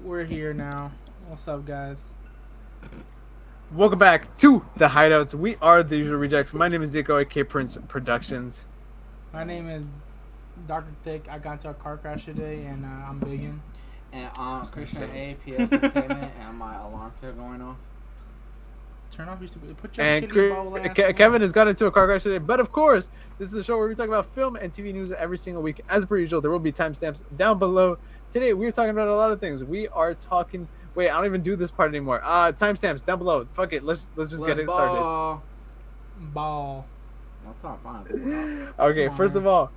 We're here now. What's up, guys? Welcome back to the Hideouts. We are the Usual Rejects. My name is Neco, aka Prince Productions. My name is Dr. Thick. I got into a car crash today, and I'm biggin. And Christian APS Entertainment, and my alarm kept going off. Turn off your stupid. Put your And shit in your bubble ass. Kevin has got into a car crash today, but of course, this is a show where we talk about film and TV news every single week. As per usual, there will be timestamps down below. Today, we're talking about a lot of things. We are talking. Wait, I don't even do this part anymore. Timestamps down below. Fuck it. Let's just get it started. Ball. That's not fine. Okay, first of all,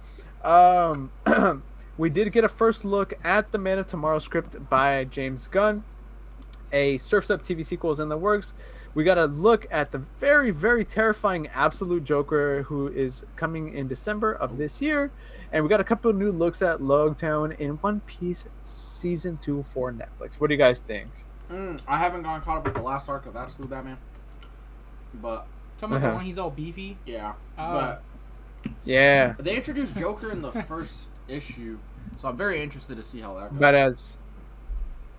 we did get a first look at the Man of Tomorrow script by James Gunn. A Surf's Up TV sequel is in the works. We got a look at the very, very terrifying Absolute Joker, who is coming in December of this year. And we got a couple of new looks at Logtown in One Piece Season 2 for Netflix. What do you guys think? I haven't gotten caught up with the last arc of Absolute Batman. But Talking about the one he's all beefy. yeah. Oh. Yeah. But they introduced Joker in the first issue. So I'm very interested to see how that goes.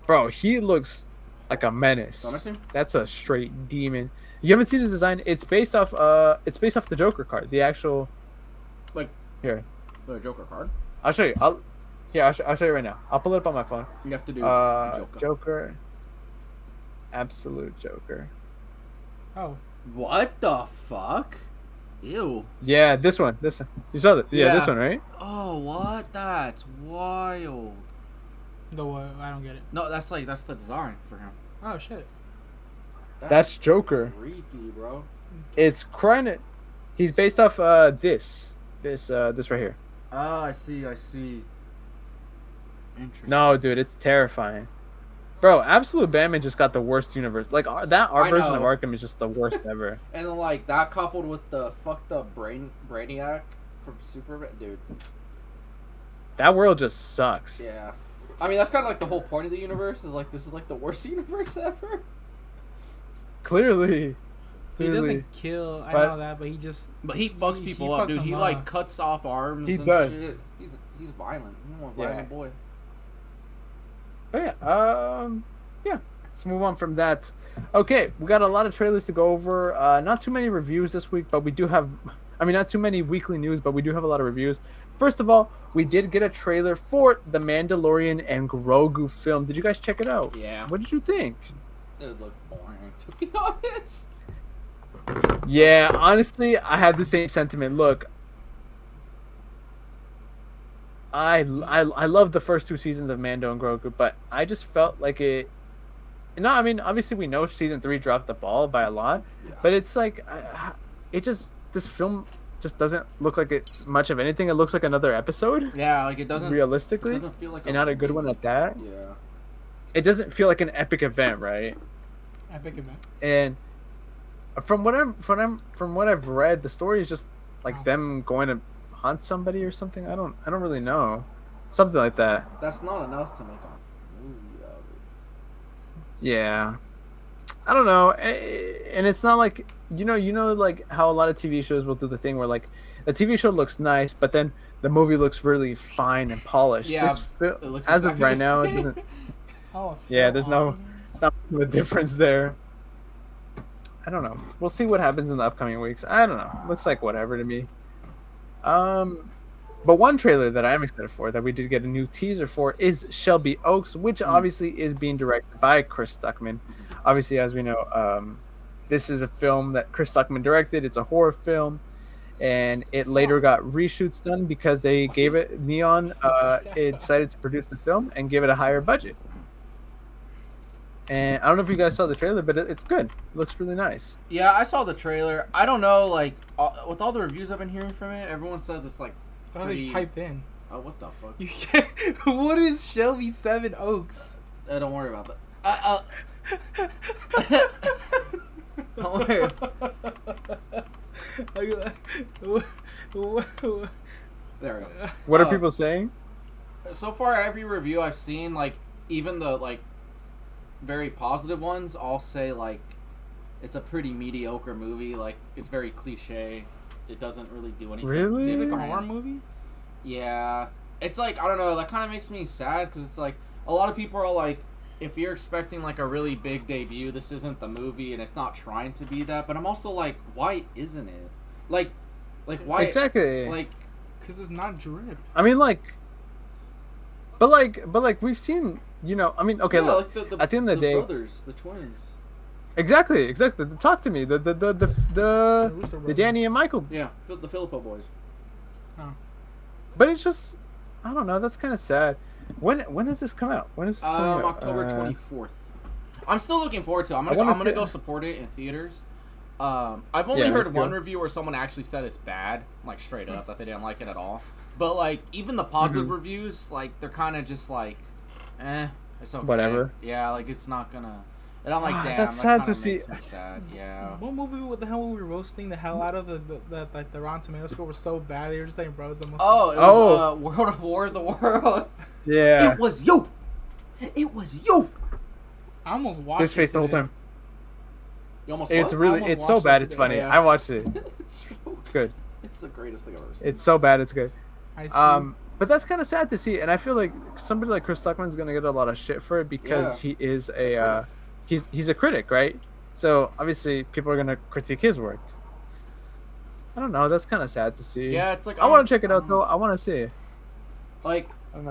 But bro, he looks like a menace. Honestly? That's a straight demon. You haven't seen his design? It's based off the Joker card. The actual here. The Joker card? I'll show you. I'll show you right now. I'll pull it up on my phone. You have to do Joker. Absolute Joker. Oh. What the fuck? Ew. Yeah, this one. You saw that? Yeah, this one, right? Oh, what? That's wild. The what? I don't get it. No, that's the design for him. Oh shit. That's Joker. Freaky, bro. It's crying. He's based off this right here. Oh, I see. Interesting. No, dude, it's terrifying. Bro, Absolute Batman just got the worst universe. Like, that art version of Arkham is just the worst ever. And then, like, that coupled with the fucked up Brainiac from Superman, dude. That world just sucks. Yeah. I mean, that's kind of like the whole point of the universe, is like, this is like the worst universe ever. Clearly. He doesn't kill, I know that, but he just... But he fucks people up, dude. He, like, cuts off arms and shit. He's violent. He's a more violent boy. But yeah, let's move on from that. Okay, we got a lot of trailers to go over. Not too many reviews this week, but we do have... I mean, not too many weekly news, but we do have a lot of reviews. First of all, we did get a trailer for the Mandolorian and Grogu film. Did you guys check it out? Yeah. What did you think? It looked boring, to be honest. Yeah, honestly, I had the same sentiment. Look, I love the first two seasons of Mando and Grogu, but I just felt like it. No, I mean, obviously we know season 3 dropped the ball by a lot, but it's like this film just doesn't look like it's much of anything. It looks like another episode. Yeah, like it doesn't. Realistically, it doesn't feel like and not a good one at that. Yeah. It doesn't feel like an epic event, right? Epic event. And from what I've read, the story is just like them going to hunt somebody or something. I don't really know. Something like that. That's not enough to make a movie out of it. Yeah. I don't know. And it's not like you know like how a lot of TV shows will do the thing where like the TV show looks nice, but then the movie looks really fine and polished. Yeah, it looks as exactly of right now, it doesn't. Yeah, it's not a difference there. I don't know. We'll see what happens in the upcoming weeks. I don't know. Looks like whatever to me. But one trailer that I'm excited for, that we did get a new teaser for, is Shelby Oaks, which obviously is being directed by Chris Stuckman. Obviously, as we know, this is a film that Chris Stuckman directed. It's a horror film, and it later got reshoots done because they gave it Neon. It decided to produce the film and give it a higher budget. And I don't know if you guys saw the trailer, but it's good. It looks really nice. Yeah, I saw the trailer. I don't know, like, with all the reviews I've been hearing from it, everyone says it's, like, pretty... They typed in. Oh, what the fuck? You can't... What is Shelby 7 Oaks? Don't worry about that. Don't worry. There we go. What are people saying? So far, every review I've seen, like, even the, like, very positive ones all say, like, it's a pretty mediocre movie. Like, it's very cliche. it doesn't really do anything. Really? Is it like a horror movie? Yeah. It's like, I don't know, that kind of makes me sad because it's like, a lot of people are like, if you're expecting like a really big debut, this isn't the movie and it's not trying to be that. But I'm also like, why isn't it? Like why? Exactly. Like, because it's not drip. I mean, but we've seen, you know. I mean, okay, yeah, look. like at the end of the day, brothers, the twins. Exactly. Talk to me. The Danny and Michael. Yeah, the Filippo boys. Oh. But it's just, I don't know. That's kind of sad. When does this come out? When is this coming out? October 24th. I'm still looking forward to it. I'm gonna go support it in theaters. I've only heard one review where someone actually said it's bad, like straight up, that they didn't like it at all. But like even the positive reviews, like they're kind of just like, it's okay. Whatever. Yeah, like it's not gonna. And I'm like, damn, that's that sad to see. makes me sad. Yeah. What movie? What the hell were we roasting the hell out of? The Rotten Tomato score was so bad. They were just saying, bro, it's the most. Oh, it was World of War of the Worlds. Yeah. It was you. It was you. I almost watched his face the whole time. You almost. It's what? really. It's so bad. It's funny. Yeah. I watched it. It's good. It's the greatest thing I've ever seen. It's so bad. It's good. But that's kind of sad to see, and I feel like somebody like Chris Stuckman's gonna get a lot of shit for it because he is a. He's a critic, right? So obviously people are gonna critique his work. I don't know. That's kind of sad to see. Yeah, it's like I want to check it out though. I want to see it. Like I don't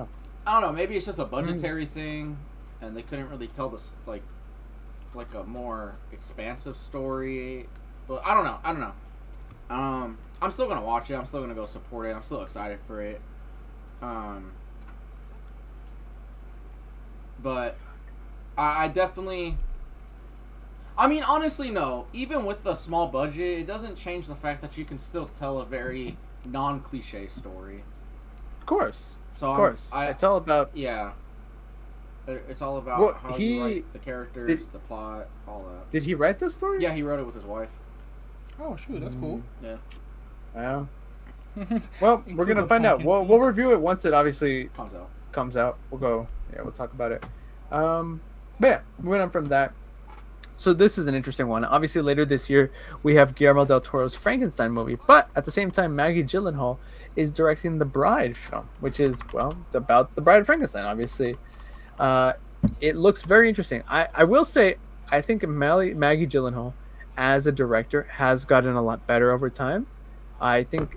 know. Maybe it's just a budgetary thing, and they couldn't really tell this like a more expansive story. But I don't know. I'm still gonna watch it. I'm still gonna go support it. I'm still excited for it. But I definitely. I mean, honestly, no. Even with the small budget, it doesn't change the fact that you can still tell a very non-cliche story. Of course. So of course. It's all about. Yeah. It's all about how you write the characters, the plot, all that. Did he write this story? Yeah, he wrote it with his wife. Oh shoot, that's cool. Yeah. Wow. Well, we're gonna find out. We'll review it once it obviously comes out. We'll go. Yeah, we'll talk about it. But yeah, moving on from that. So this is an interesting one. Obviously, later this year we have Guillermo del Toro's Frankenstein movie, but at the same time, Maggie Gyllenhaal is directing the Bride film, which is it's about the Bride of Frankenstein. Obviously, it looks very interesting. I will say, I think Maggie Gyllenhaal as a director has gotten a lot better over time. I think,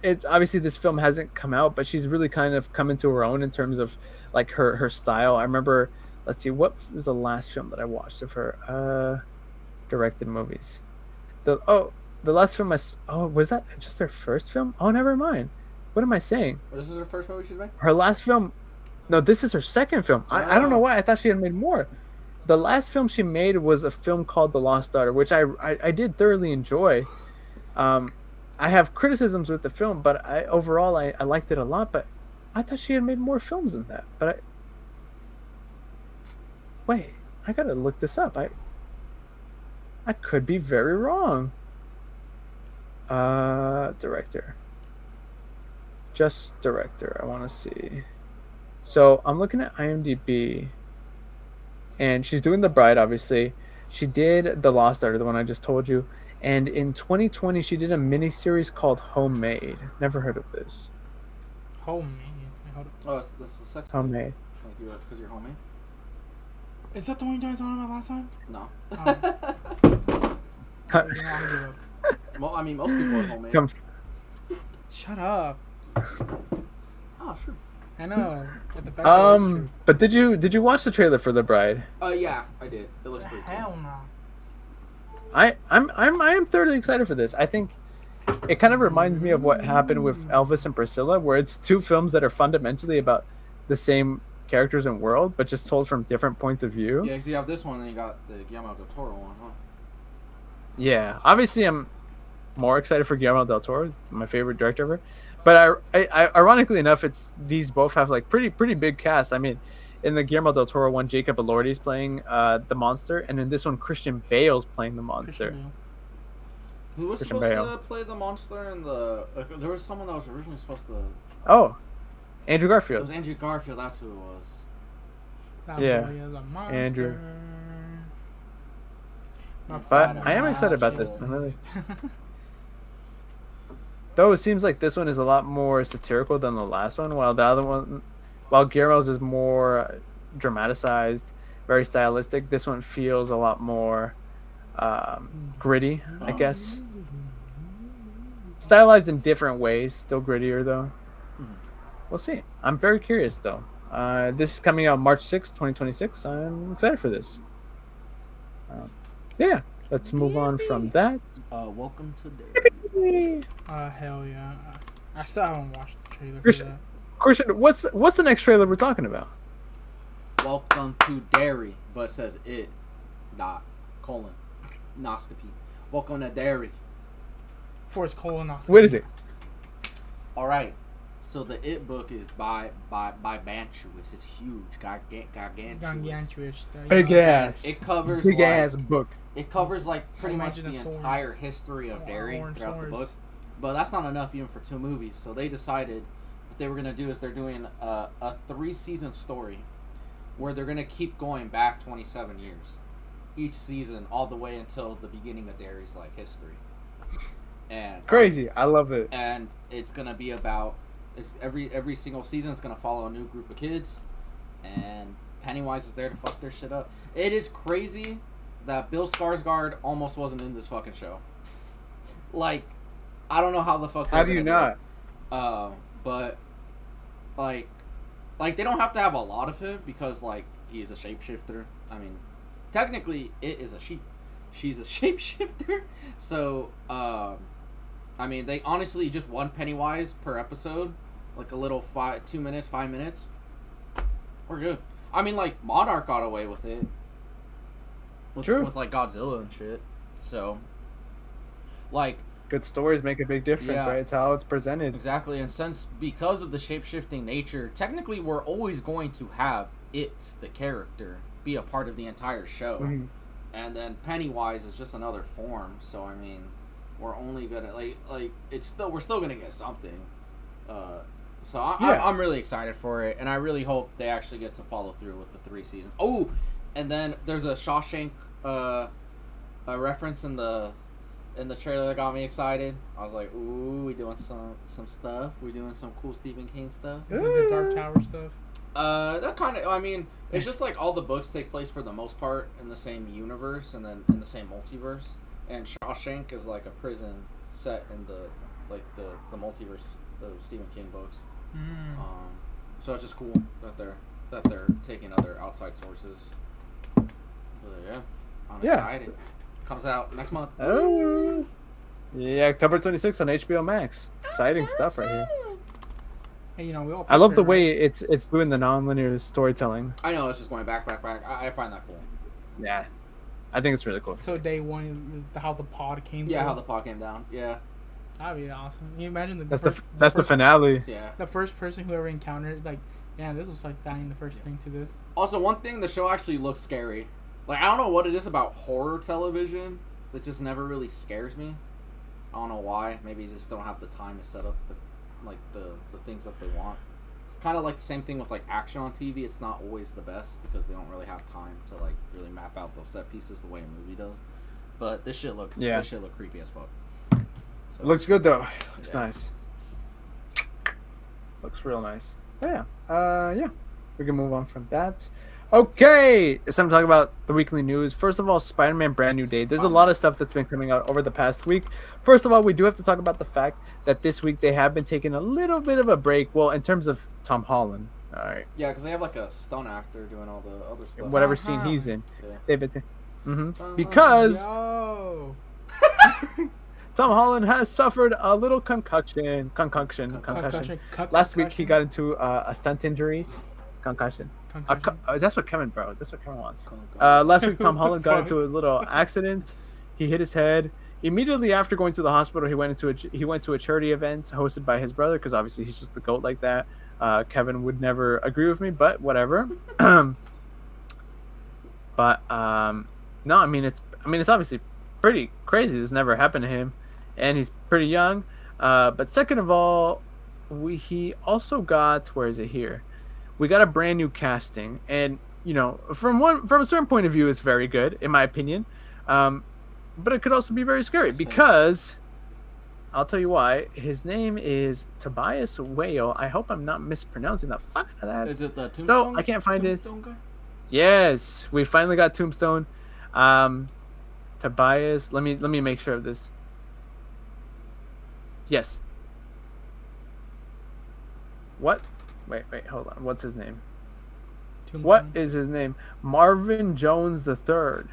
it's obviously this film hasn't come out, but she's really kind of come into her own in terms of like her style. I remember, let's see, what was the last film that I watched of her directed movies? The last film was that just her first film? Oh, never mind. What am I saying? This is her first movie she's made? Her last film. No, this is her second film. I don't know why. I thought she had made more. The last film she made was a film called The Lost Daughter, which I did thoroughly enjoy. I have criticisms with the film, but overall I liked it a lot. But I thought she had made more films than that. But wait, I gotta look this up. I could be very wrong. Director. Just director. I want to see. So I'm looking at IMDb. And she's doing The Bride, obviously. She did The Lost Daughter, the one I just told you. And in 2020, she did a miniseries called Homemade. Never heard of this. Homemade? Oh, that's the sex Homemade. Because you're homemade? Is that the one you guys on about last time? No. Oh. I mean, most people are homemade. Shut up. Oh, sure. I know. But the fact that it's true. But did you watch the trailer for The Bride? Yeah, I did. It looks pretty cool. Hell no. I am thoroughly excited for this. I think it kind of reminds me of what happened with Elvis and Priscilla, where it's two films that are fundamentally about the same characters and world, but just told from different points of view. Yeah, because you have this one, and you got the Guillermo del Toro one, huh? Yeah, obviously I'm more excited for Guillermo del Toro, my favorite director ever. But I ironically enough, these both have like pretty big cast. I mean, in the Guillermo del Toro one, Jacob Elordi's playing the monster, and in this one, Christian Bale's playing the monster. Who was supposed to play the monster in the? There was someone that was originally supposed to. Oh, Andrew Garfield. It was Andrew Garfield. That's who it was. That Yeah, boy is a monster. Andrew. But I am excited about this one, really. Though it seems like this one is a lot more satirical than the last one, while Guillermo's is more dramatized, very stylistic. This one feels a lot more gritty, I guess. Stylized in different ways, still grittier though. We'll see. I'm very curious though. This is coming out March 6th, 2026. I'm excited for this. Yeah, let's move on from that. Welcome to Derry. Hell yeah. I still haven't watched the trailer for that. Christian, what's the next trailer we're talking about? Welcome to Derry, but it says it, colonoscopy. Welcome to Derry. For its colonoscopy. What is it? All right. So the It book is by Bantuous. It's huge, gargantuous. Big ass. It covers big ass book. It covers like pretty much the entire history of Derry throughout the book. But that's not enough even for 2 movies. So they decided what they were gonna do is they're doing a 3-season story where they're gonna keep going back 27 years, each season all the way until the beginning of Derry's like history. And crazy, I love it. And it's gonna be about. It's every single season is gonna follow a new group of kids, and Pennywise is there to fuck their shit up. It is crazy that Bill Skarsgård almost wasn't in this fucking show. Like, I don't know how the fuck. How do you not? But like they don't have to have a lot of him because like he's a shapeshifter. I mean, technically it is a sheep. She's a shapeshifter. So I mean, they honestly just 1 Pennywise per episode, like a little 2 minutes, 5 minutes. We're good. I mean, like Monarch got away with it, with like Godzilla and shit. So, like, good stories make a big difference, right? It's how it's presented. Exactly, and because of the shape-shifting nature, technically we're always going to have it, the character, be a part of the entire show, and then Pennywise is just another form. So I mean. We're only gonna we're still gonna get something. So I'm really excited for it, and I really hope they actually get to follow through with the 3 seasons. Oh, and then there's a Shawshank a reference in the trailer that got me excited. I was like, ooh, we doing some stuff. We doing some cool Stephen King stuff. Is it the Dark Tower stuff? That kind of. I mean, it's just like all the books take place for the most part in the same universe and then in the same multiverse. And Shawshank is like a prison set in the multiverse of Stephen King books. So it's just cool that they're taking other outside sources. But yeah, I'm excited. Comes out next month. Oh, yeah, October 26th on HBO Max. Exciting stuff right here. Hey, we all. I love the way it's doing the non-linear storytelling. I know, it's just going back. I find that cool. Yeah. I think it's really cool. So day 1, how the pod came down? Yeah, how the pod came down. Yeah. That'd be awesome. Can you imagine that's the finale. Yeah. The first person who ever encountered, like, this was like dying the first thing to this. Also, one thing, the show actually looks scary. Like, I don't know what it is about horror television that just never really scares me. I don't know why. Maybe you just don't have the time to set up the things that they want. It's kind of like the same thing with like action on TV. It's not always the best because they don't really have time to like really map out those set pieces the way a movie does. But this shit look creepy as fuck. So, it looks good though. Looks nice. Looks real nice. Yeah. We can move on from that. Okay, it's time to talk about the weekly news. First of all, Spider-Man Brand New Day. There's a lot of stuff that's been coming out over the past week. First of all, we do have to talk about the fact that this week they have been taking a little bit of a break. Well, in terms of Tom Holland. All right. Yeah, because they have like a stunt actor doing all the other stuff. Whatever scene he's in. Yeah. They've been because Tom Holland has suffered a little concussion. Last week he got into a stunt injury. Concussion. That's what Kevin wants. Last week Tom Holland got into a little accident. He hit his head. Immediately after going to the hospital, he went to a charity event hosted by his brother because obviously he's just the GOAT like that. Kevin would never agree with me, but whatever. No, I mean it's obviously pretty crazy. This never happened to him, and he's pretty young. But second of all, he also got, where is it here? We got a brand new casting, and from a certain point of view, it's very good in my opinion. but it could also be very scary because I'll tell you why. His name is Tobias Whale. I hope I'm not mispronouncing the fuck out of that. Is it the Tombstone? No, I can't find it. Guy? Yes, we finally got Tombstone. Tobias. Let me make sure of this. Yes. What? Wait, hold on. What's his name? Tombstone. What is his name? Marvin Jones III.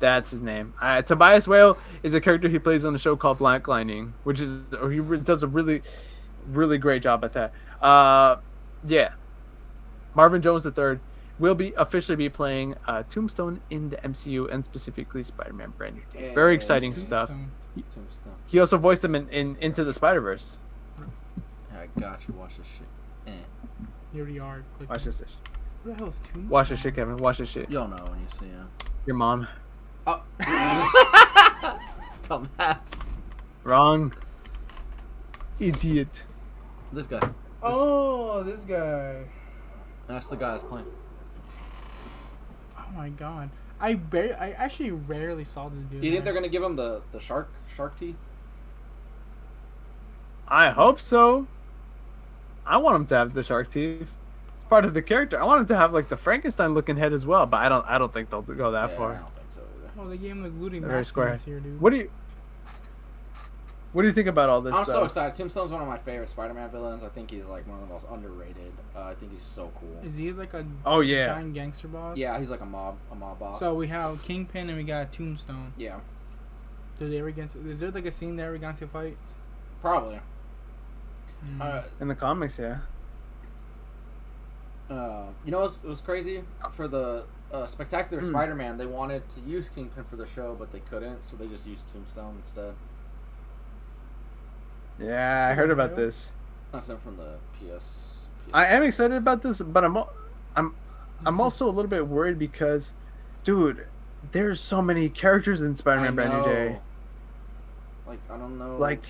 That's his name. Tobias Whale is a character he plays on a show called Black Lightning, which is does a really, really great job at that. Yeah, Marvin Jones III will officially be playing Tombstone in the MCU and specifically Spider-Man Brand New Day. Very exciting stuff. Tombstone. He also voiced him in Into the Spider-Verse. I got you. Watch this shit. Here we are. Watch this. What the hell is Tombstone? Watch this shit, Kevin. Watch this shit. You'll know when you see him. Your mom. Oh. Dumbass. Wrong. Idiot. This guy. Oh, this guy. That's the guy that's playing. Oh my god. I actually rarely saw this dude. Do you think they're gonna give him the shark teeth? I hope so. I want him to have the shark teeth. It's part of the character. I want him to have like the Frankenstein looking head as well, but I don't think they'll go that far. I don't think so either. Oh, they gave him the looting Very square. Maximus here, dude. What do you think about all this I'm stuff? so excited. Tombstone's one of my favorite Spider-Man villains. I think he's like one of the most underrated. I think he's so cool. Is he like a giant gangster boss? Yeah, he's like a mob boss. So we have Kingpin and we got Tombstone. Yeah. Do they ever get? Is there like a scene they ever got into fights? Probably. In the comics, yeah. You know it was crazy? For the Spectacular Spider-Man, they wanted to use Kingpin for the show, but they couldn't, so they just used Tombstone instead. Yeah, I heard about this. That's not from the PS. I am excited about this, but I'm also a little bit worried because, dude, there's so many characters in Spider-Man Brand New Day. Like, I don't know. Like,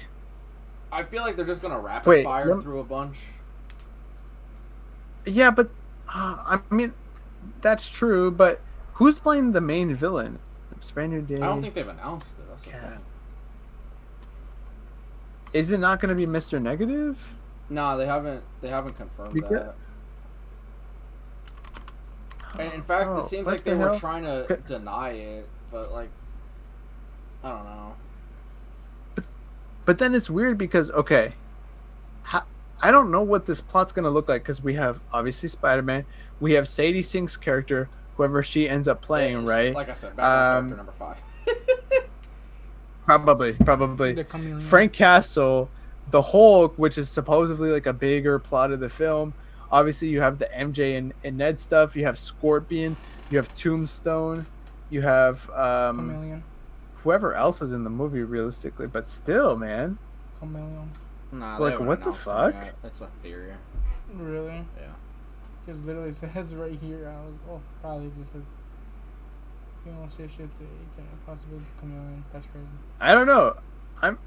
I feel like they're just gonna rapid fire through a bunch. Yeah, but I mean, that's true. But who's playing the main villain? Brand New Day. I don't think they've announced it. That's the thing. Is it not going to be Mr. Negative? No, they haven't confirmed that. And in fact, it seems like they were trying to deny it, but like, I don't know. But then it's weird because I don't know what this plot's gonna look like because we have obviously Spider-Man, we have Sadie Sink's character, whoever she ends up playing, right? Like I said, Batman character number 5. Probably. Frank Castle, the Hulk, which is supposedly like a bigger plot of the film. Obviously, you have the MJ and Ned stuff. You have Scorpion. You have Tombstone. You have Chameleon. Whoever else is in the movie, realistically. But still, man. Chameleon. Nah, like what the fuck? That's a theory. Really? Yeah. Because literally says right here. Probably just says. You know, say shit that you can't possibly come in. That's crazy. I don't know. I'm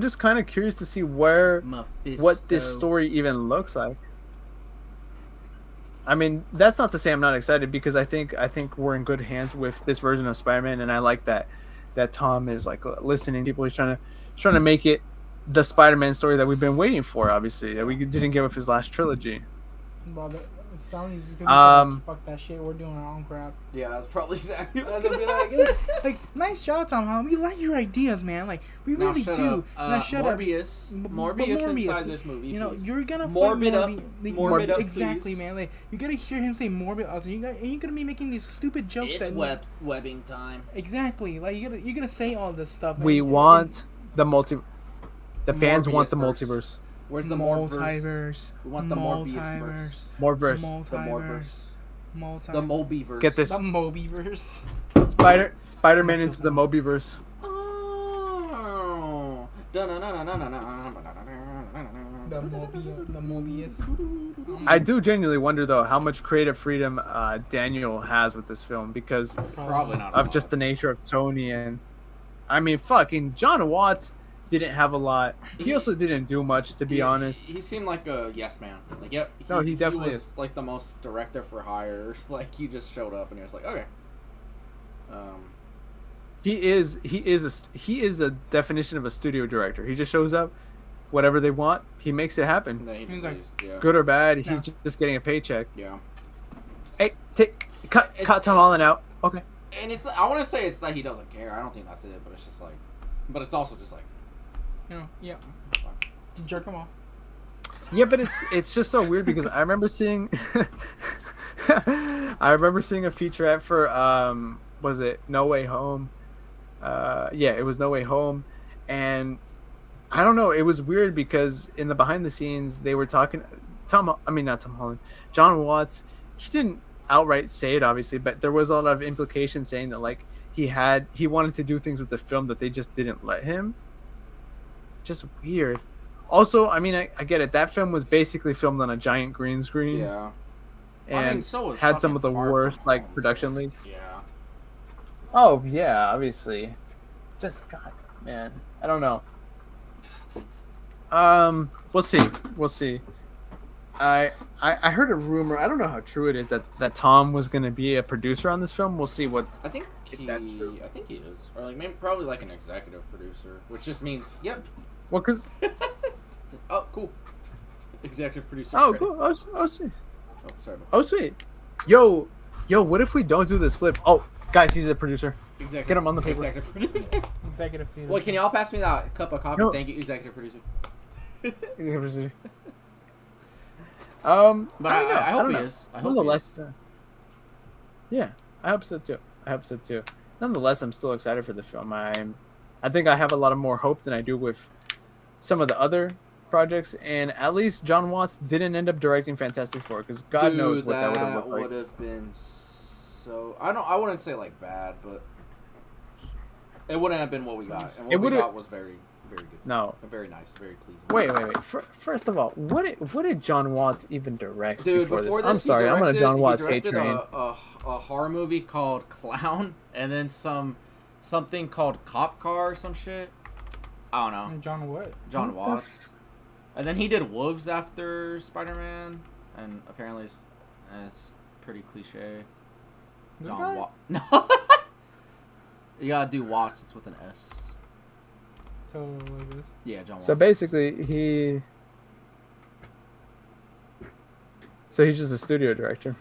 just kind of curious to see what this story even looks like. I mean, that's not to say I'm not excited because I think we're in good hands with this version of Spider-Man, and I like that Tom is like listening to people. He's trying to make it the Spider-Man story that we've been waiting for. Obviously, that we didn't get with his last trilogy. Well, it sounds just gonna be fuck that shit. We're doing our own crap. Yeah, that's probably exactly what's gonna be like, nice job, Tom Holland. We like your ideas, man. Like, we really do. Now shut Morbius. up. Morbius inside this movie. You know, you're gonna morbid up. Morbid up, exactly, please. Man. Like, you're gonna hear him say morbid. Also, you're gonna be making these stupid jokes. It's webbing time. Exactly. Like, you're gonna say all this stuff. We want the multi. The fans want the multiverse. Where's the multiverse? We want the Morbiverse. The Mobiverse. Get this. The Mobiverse. Spider-Man into the Mobiverse. Oh. The Mobius. I do genuinely wonder though how much creative freedom Daniel has with this film because probably not of just the nature of Tony and I mean fucking John Watts didn't have a lot. He also didn't do much, to be honest. He seemed like a yes man. Like, yep. He definitely was like the most director for hire. Like, he just showed up and he was like, okay. He is the definition of a studio director. He just shows up, whatever they want, he makes it happen. Then he just like, leaves. Yeah. Good or bad, he's Yeah. just getting a paycheck. Yeah. Hey, cut Tom Holland out. Okay. And it's I want to say it's that he doesn't care. I don't think that's it, but it's just like, but it's also just like, yeah, jerk him off. Yeah, but it's just so weird because I remember seeing a featurette for was it No Way Home? Yeah, it was No Way Home, and I don't know, it was weird because in the behind the scenes they were talking not Tom Holland, John Watts, he didn't outright say it obviously, but there was a lot of implication saying that like he wanted to do things with the film that they just didn't let him. Just weird. Also, I mean, I get it. That film was basically filmed on a giant green screen. yeah. And so was had some of the fucking Far worst From like Home. production leads. Yeah. Oh yeah, obviously. Just God, man, I don't know. We'll see. We'll see. I heard a rumor. I don't know how true it is that Tom was gonna be a producer on this film. We'll see what. I think that's true. I think he is, or like maybe probably like an executive producer, which just means yep. Well, cause Oh, cool. Executive producer. oh, credit. cool. Oh, sweet. Oh, sorry. Oh, sweet. Yo, what if we don't do this flip? Oh, guys, he's a producer. Executive, Get him on the paper. Executive producer. Executive producer. Wait, can y'all pass me that cup of coffee? No. Thank you, executive producer. Executive producer. But I don't know. I hope don't he know. is. I hope Nonetheless, he is. yeah, I hope so too. Nonetheless, I'm still excited for the film. I think I have a lot of more hope than I do with some of the other projects, and at least John Watts didn't end up directing Fantastic Four because God knows what that would have looked like. would have been so. I wouldn't say like bad, but it wouldn't have been what we got. And what we got was very, very good. No. Very nice, very pleasing. Wait. First of all, what did John Watts even direct Dude, before before this? I'm sorry, I'm on a John Watts hate train. a horror movie called Clown, and then something called Cop Car or some shit. I don't know. John what? John Watts. And then he did Wolves after Spider-Man, and apparently it's pretty cliche. This John guy? Watts. No. You gotta do Watts. It's with an S. So like this. Yeah, John Watts. So basically, he's just a studio director.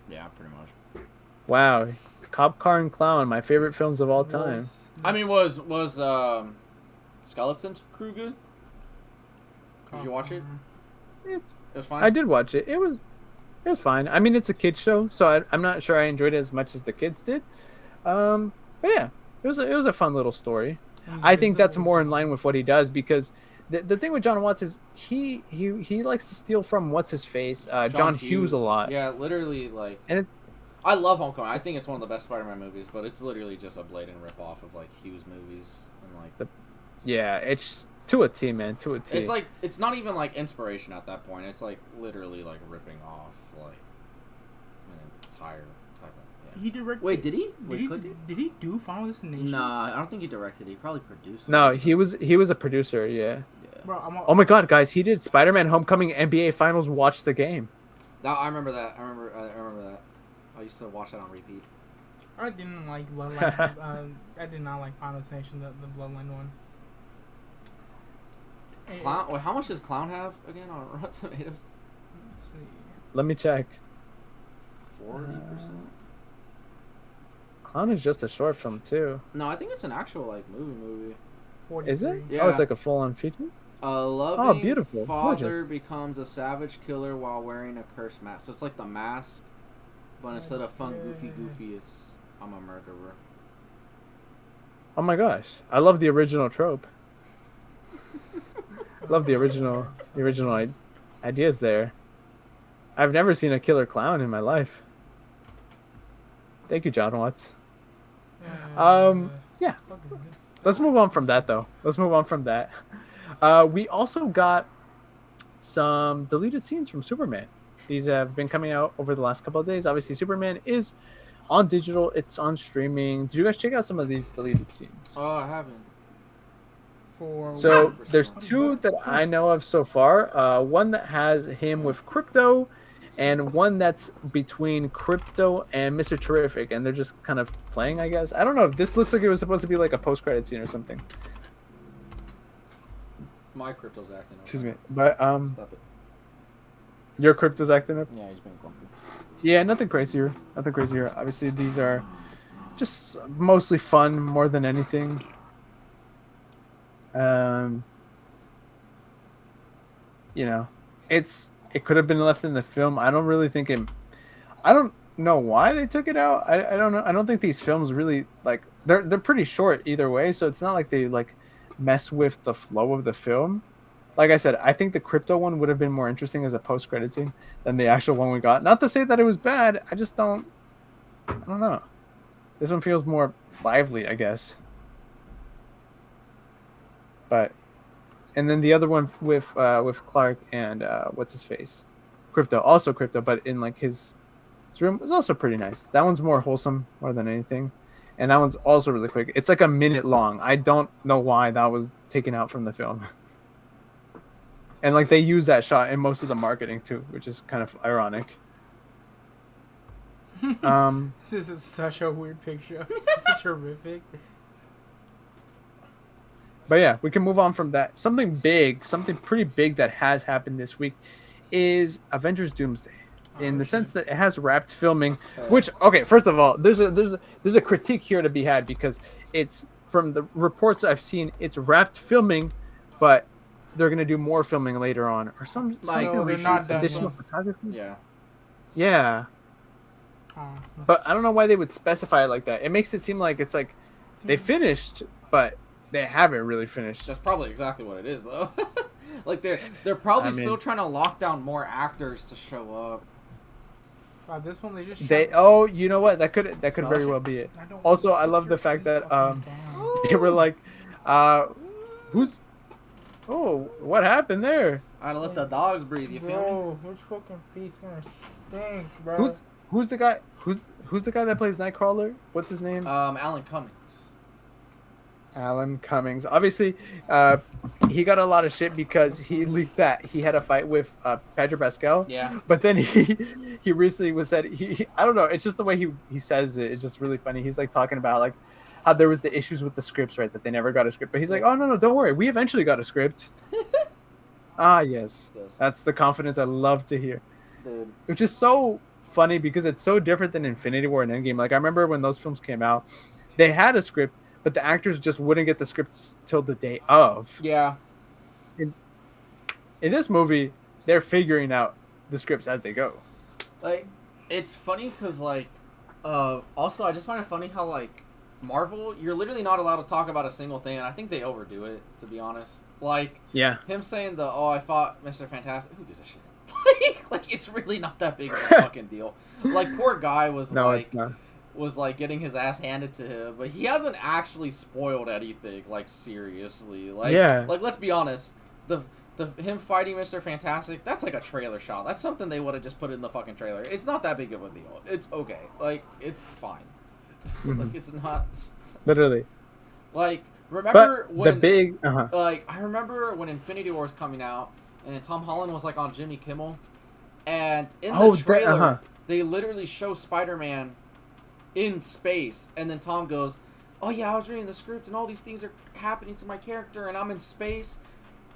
Yeah, pretty much. Wow, Cop Car and Clown, my favorite films of all time. I mean, was Skeleton Crew good? Did you watch it? It was fine. I did watch it. It was fine. I mean, it's a kids show, so I'm not sure I enjoyed it as much as the kids did. But yeah, it was a fun little story. I think that's more in line with what he does because the thing with John Watts is he likes to steal from what's his face John Hughes a lot. Yeah, literally like. And it's. I love Homecoming. I think it's one of the best Spider-Man movies, but it's literally just a blatant rip-off of like Hughes movies and like. Yeah, it's to a T, man. To a T. It's like it's not even like inspiration at that point. It's like literally like ripping off like an entire type of. Yeah. He directed. Wait, did he? Did he do Final Destination? Nah, I don't think he directed. He probably produced. No, it. he was a producer. Yeah. Yeah. Bro, Oh my God, guys! He did Spider-Man: Homecoming NBA Finals. Watch the game. I remember that. I remember that. I used to watch that on repeat. I didn't like Bloodline. I did not like Final Destination, the Bloodline one. Clown. Wait, how much does Clown have again on Rotten Tomatoes? Let's see. Let me check. 40%. Clown is just a short film too. No, I think it's an actual like movie. 43. Is it? Yeah. Oh, it's like a full-on feature. A loving beautiful. father Gorgeous. becomes a savage killer while wearing a cursed mask. So it's like The Mask, but instead of fun, goofy, it's I'm a murderer. Oh my gosh, I love the original trope. Love the original ideas there. I've never seen a killer clown in my life. Thank you, John Watts. Yeah. Let's move on from that, though. We also got some deleted scenes from Superman. These have been coming out over the last couple of days. Obviously, Superman is on digital. It's on streaming. Did you guys check out some of these deleted scenes? Oh, I haven't. There's two that I know of so far. One that has him with Crypto, and one that's between Crypto and Mr. Terrific, and they're just kind of playing, I guess. I don't know if this looks like it was supposed to be like a post-credit scene or something. My Crypto's acting up. Excuse me, but Stop it. your Crypto's acting up. Yeah, he's being grumpy. Yeah, nothing crazy here. Nothing crazy here. Obviously, these are just mostly fun more than anything. You know, it could have been left in the film. I don't really think it. I don't know why they took it out. I don't know. I don't think these films really like they're pretty short either way. So it's not like they like mess with the flow of the film. Like I said, I think the Crypto one would have been more interesting as a post-credit scene than the actual one we got. Not to say that it was bad. I don't know. This one feels more lively, I guess. But, and then the other one with Clark and what's his face, Crypto, also Crypto, but in like his room was also pretty nice. That one's more wholesome more than anything, and that one's also really quick. It's like a minute long. I don't know why that was taken out from the film. And like they use that shot in most of the marketing too, which is kind of ironic. This is such a weird picture. It's horrific. But yeah, we can move on from that. Something pretty big that has happened this week is Avengers Doomsday. In the sense that it has wrapped filming, which, okay, first of all, there's a critique here to be had because it's, from the reports I've seen, it's wrapped filming, but they're gonna do more filming later on, or some Like, like they're not done additional yet. photography. Yeah. Yeah, but I don't know why they would specify it like that. It makes it seem like it's like they finished, but they haven't really finished. That's probably exactly what it is, though. Like they're probably still trying to lock down more actors to show up. Wow, this one they just. You know what? That could very well be it. Also, I love the fact that they were like, who's. Oh, what happened there? I gotta let the dogs breathe. You feel me? Bro, which fucking feet's gonna stink, bro? Who's the guy? Who's the guy that plays Nightcrawler? What's his name? Alan Cummings. Alan Cummings. Obviously, he got a lot of shit because he leaked that he had a fight with Pedro Pascal. Yeah. But then he recently was said I don't know. It's just the way he says it. It's just really funny. He's like talking about like how there was the issues with the scripts, right? That they never got a script. But he's like, oh no, don't worry. We eventually got a script. Yes. That's the confidence I love to hear. Dude. Which is so funny because it's so different than Infinity War and Endgame. Like I remember when those films came out, they had a script, but the actors just wouldn't get the scripts till the day of. Yeah. In this movie, they're figuring out the scripts as they go. Like, it's funny because, like, also I just find it funny how, like, Marvel, you're literally not allowed to talk about a single thing, and I think they overdo it, to be honest. Like, yeah, him saying I fought Mr. Fantastic, who gives a shit? like, it's really not that big of a fucking deal. Like, poor guy was, was like getting his ass handed to him, but he hasn't actually spoiled anything, like, seriously. Like, like, let's be honest, the him fighting Mr. Fantastic, that's like a trailer shot. That's something they would have just put in the fucking trailer. It's not that big of a deal. It's okay. Like, it's fine. Like, it's not literally. Like, remember when the big like, I remember when Infinity War was coming out and Tom Holland was like on Jimmy Kimmel, and in the trailer they literally show Spider-Man in space, and then Tom goes, oh yeah, I was reading the script and all these things are happening to my character and I'm in space.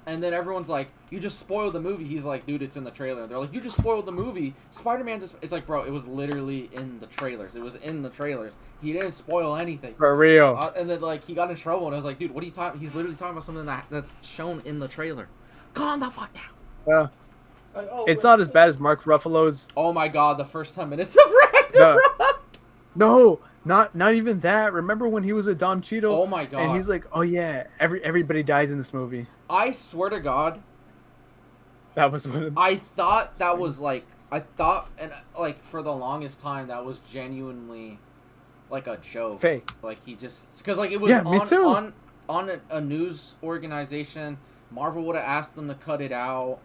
And then everyone's like, you just spoiled the movie. He's like, dude, it's in the trailer. They're like, you just spoiled the movie. Spider-Man just... It's like, bro, it was literally in the trailers. It was in the trailers. He didn't spoil anything. For real. And then, like, he got in trouble, and I was like, dude, what are you talking... He's literally talking about something that's shown in the trailer. Calm the fuck down. Yeah. It's not as bad as Mark Ruffalo's... Oh, my God, the first 10 minutes of Ragnarok. No, not even that. Remember when he was with Don Cheadle? Oh, my God. And he's like, oh, yeah, everybody dies in this movie. I swear to God, that was one. I thought that was like and like for the longest time that was genuinely like a joke. Fake. Like he just because like it was on a news organization. Marvel would have asked them to cut it out.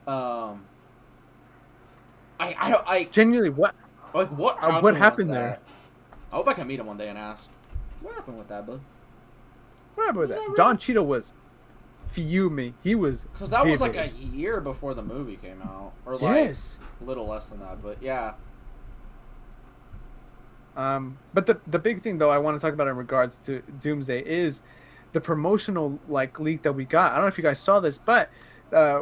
I genuinely what happened there? I hope I can meet him one day and ask what happened with that, bud. What happened with that? Don Cheadle was fuming. He was because that was like vivid. a year before the movie came out, or like Yes. a little less than that. But yeah, But the big thing though I want to talk about in regards to Doomsday is the promotional like leak that we got. I don't know if you guys saw this, but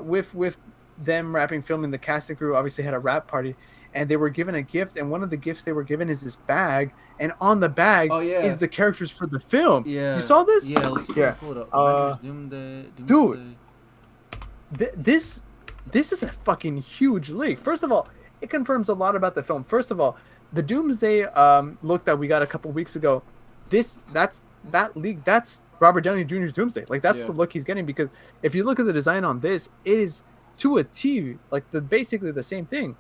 with them wrapping filming, the cast and crew obviously had a wrap party, and they were given a gift, and one of the gifts they were given is this bag, and on the bag is the characters for the film. Yeah, you saw this? Yeah, let's pull it up. Avengers, Doomsday. Dude, this is a fucking huge leak. First of all, it confirms a lot about the film. First of all, the Doomsday look that we got a couple weeks ago, that leak, that's Robert Downey Jr.'s Doomsday. Like that's the look he's getting, because if you look at the design on this, it is to a T, like basically the same thing.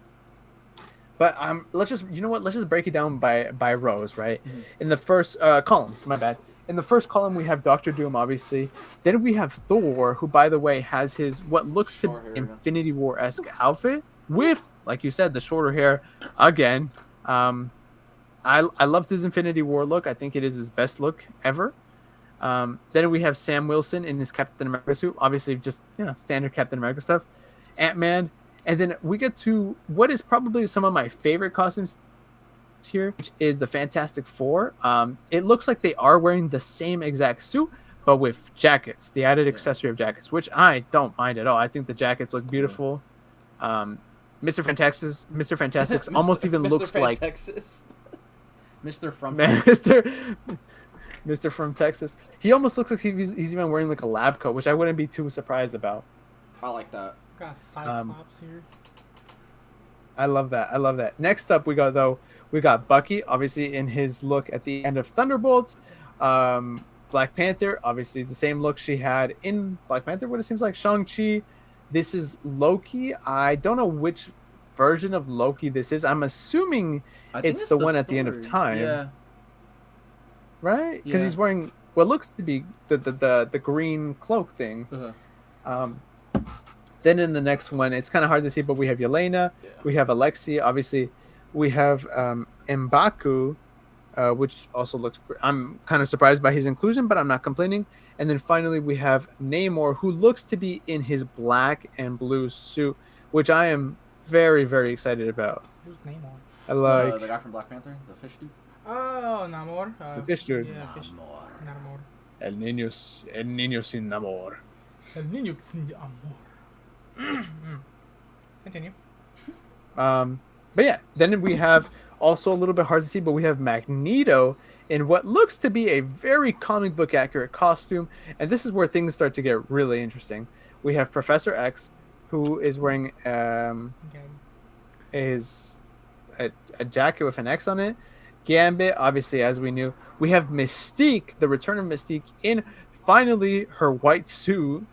But let's just break it down by rows, right? Mm-hmm. In the first columns, my bad. In the first column, we have Doctor Doom, obviously. Then we have Thor, who, by the way, has his what looks to be Infinity War-esque outfit with, like you said, the shorter hair again. I loved his Infinity War look. I think it is his best look ever. Then we have Sam Wilson in his Captain America suit, obviously just standard Captain America stuff. Ant-Man, and then we get to what is probably some of my favorite costumes here, which is the Fantastic Four. It looks like they are wearing the same exact suit, but with jackets, the added accessory of jackets, which I don't mind at all. I think the jackets look beautiful. Mr. Fantastic's almost even looks like Mr. from Mr. from Texas. He almost looks like he's even wearing like a lab coat, which I wouldn't be too surprised about. I like that. Got Cyclops here. I love that. Next up, we got Bucky, obviously in his look at the end of Thunderbolts. Black Panther, obviously the same look she had in Black Panther. What it seems like Shang-Chi. This is Loki. I don't know which version of Loki this is. I'm assuming it's the one at the end of time. Yeah. Right? Because he's wearing what looks to be the green cloak thing. Uh-huh. Then in the next one, it's kind of hard to see, but we have Yelena, we have Alexei, obviously, we have M'Baku, which also looks. I'm kind of surprised by his inclusion, but I'm not complaining. And then finally, we have Namor, who looks to be in his black and blue suit, which I am very, very excited about. Who's Namor? I like the guy from Black Panther, the fish dude. Oh, Namor. The fish dude. Yeah, Namor. El niño sin amor. El niño sin amor. Continue. But yeah, then we have also a little bit hard to see, but we have Magneto in what looks to be a very comic book accurate costume, and this is where things start to get really interesting. We have Professor X, who is wearing a jacket with an X on it. Gambit, obviously, as we knew. We have Mystique, the return of Mystique in finally her white suit.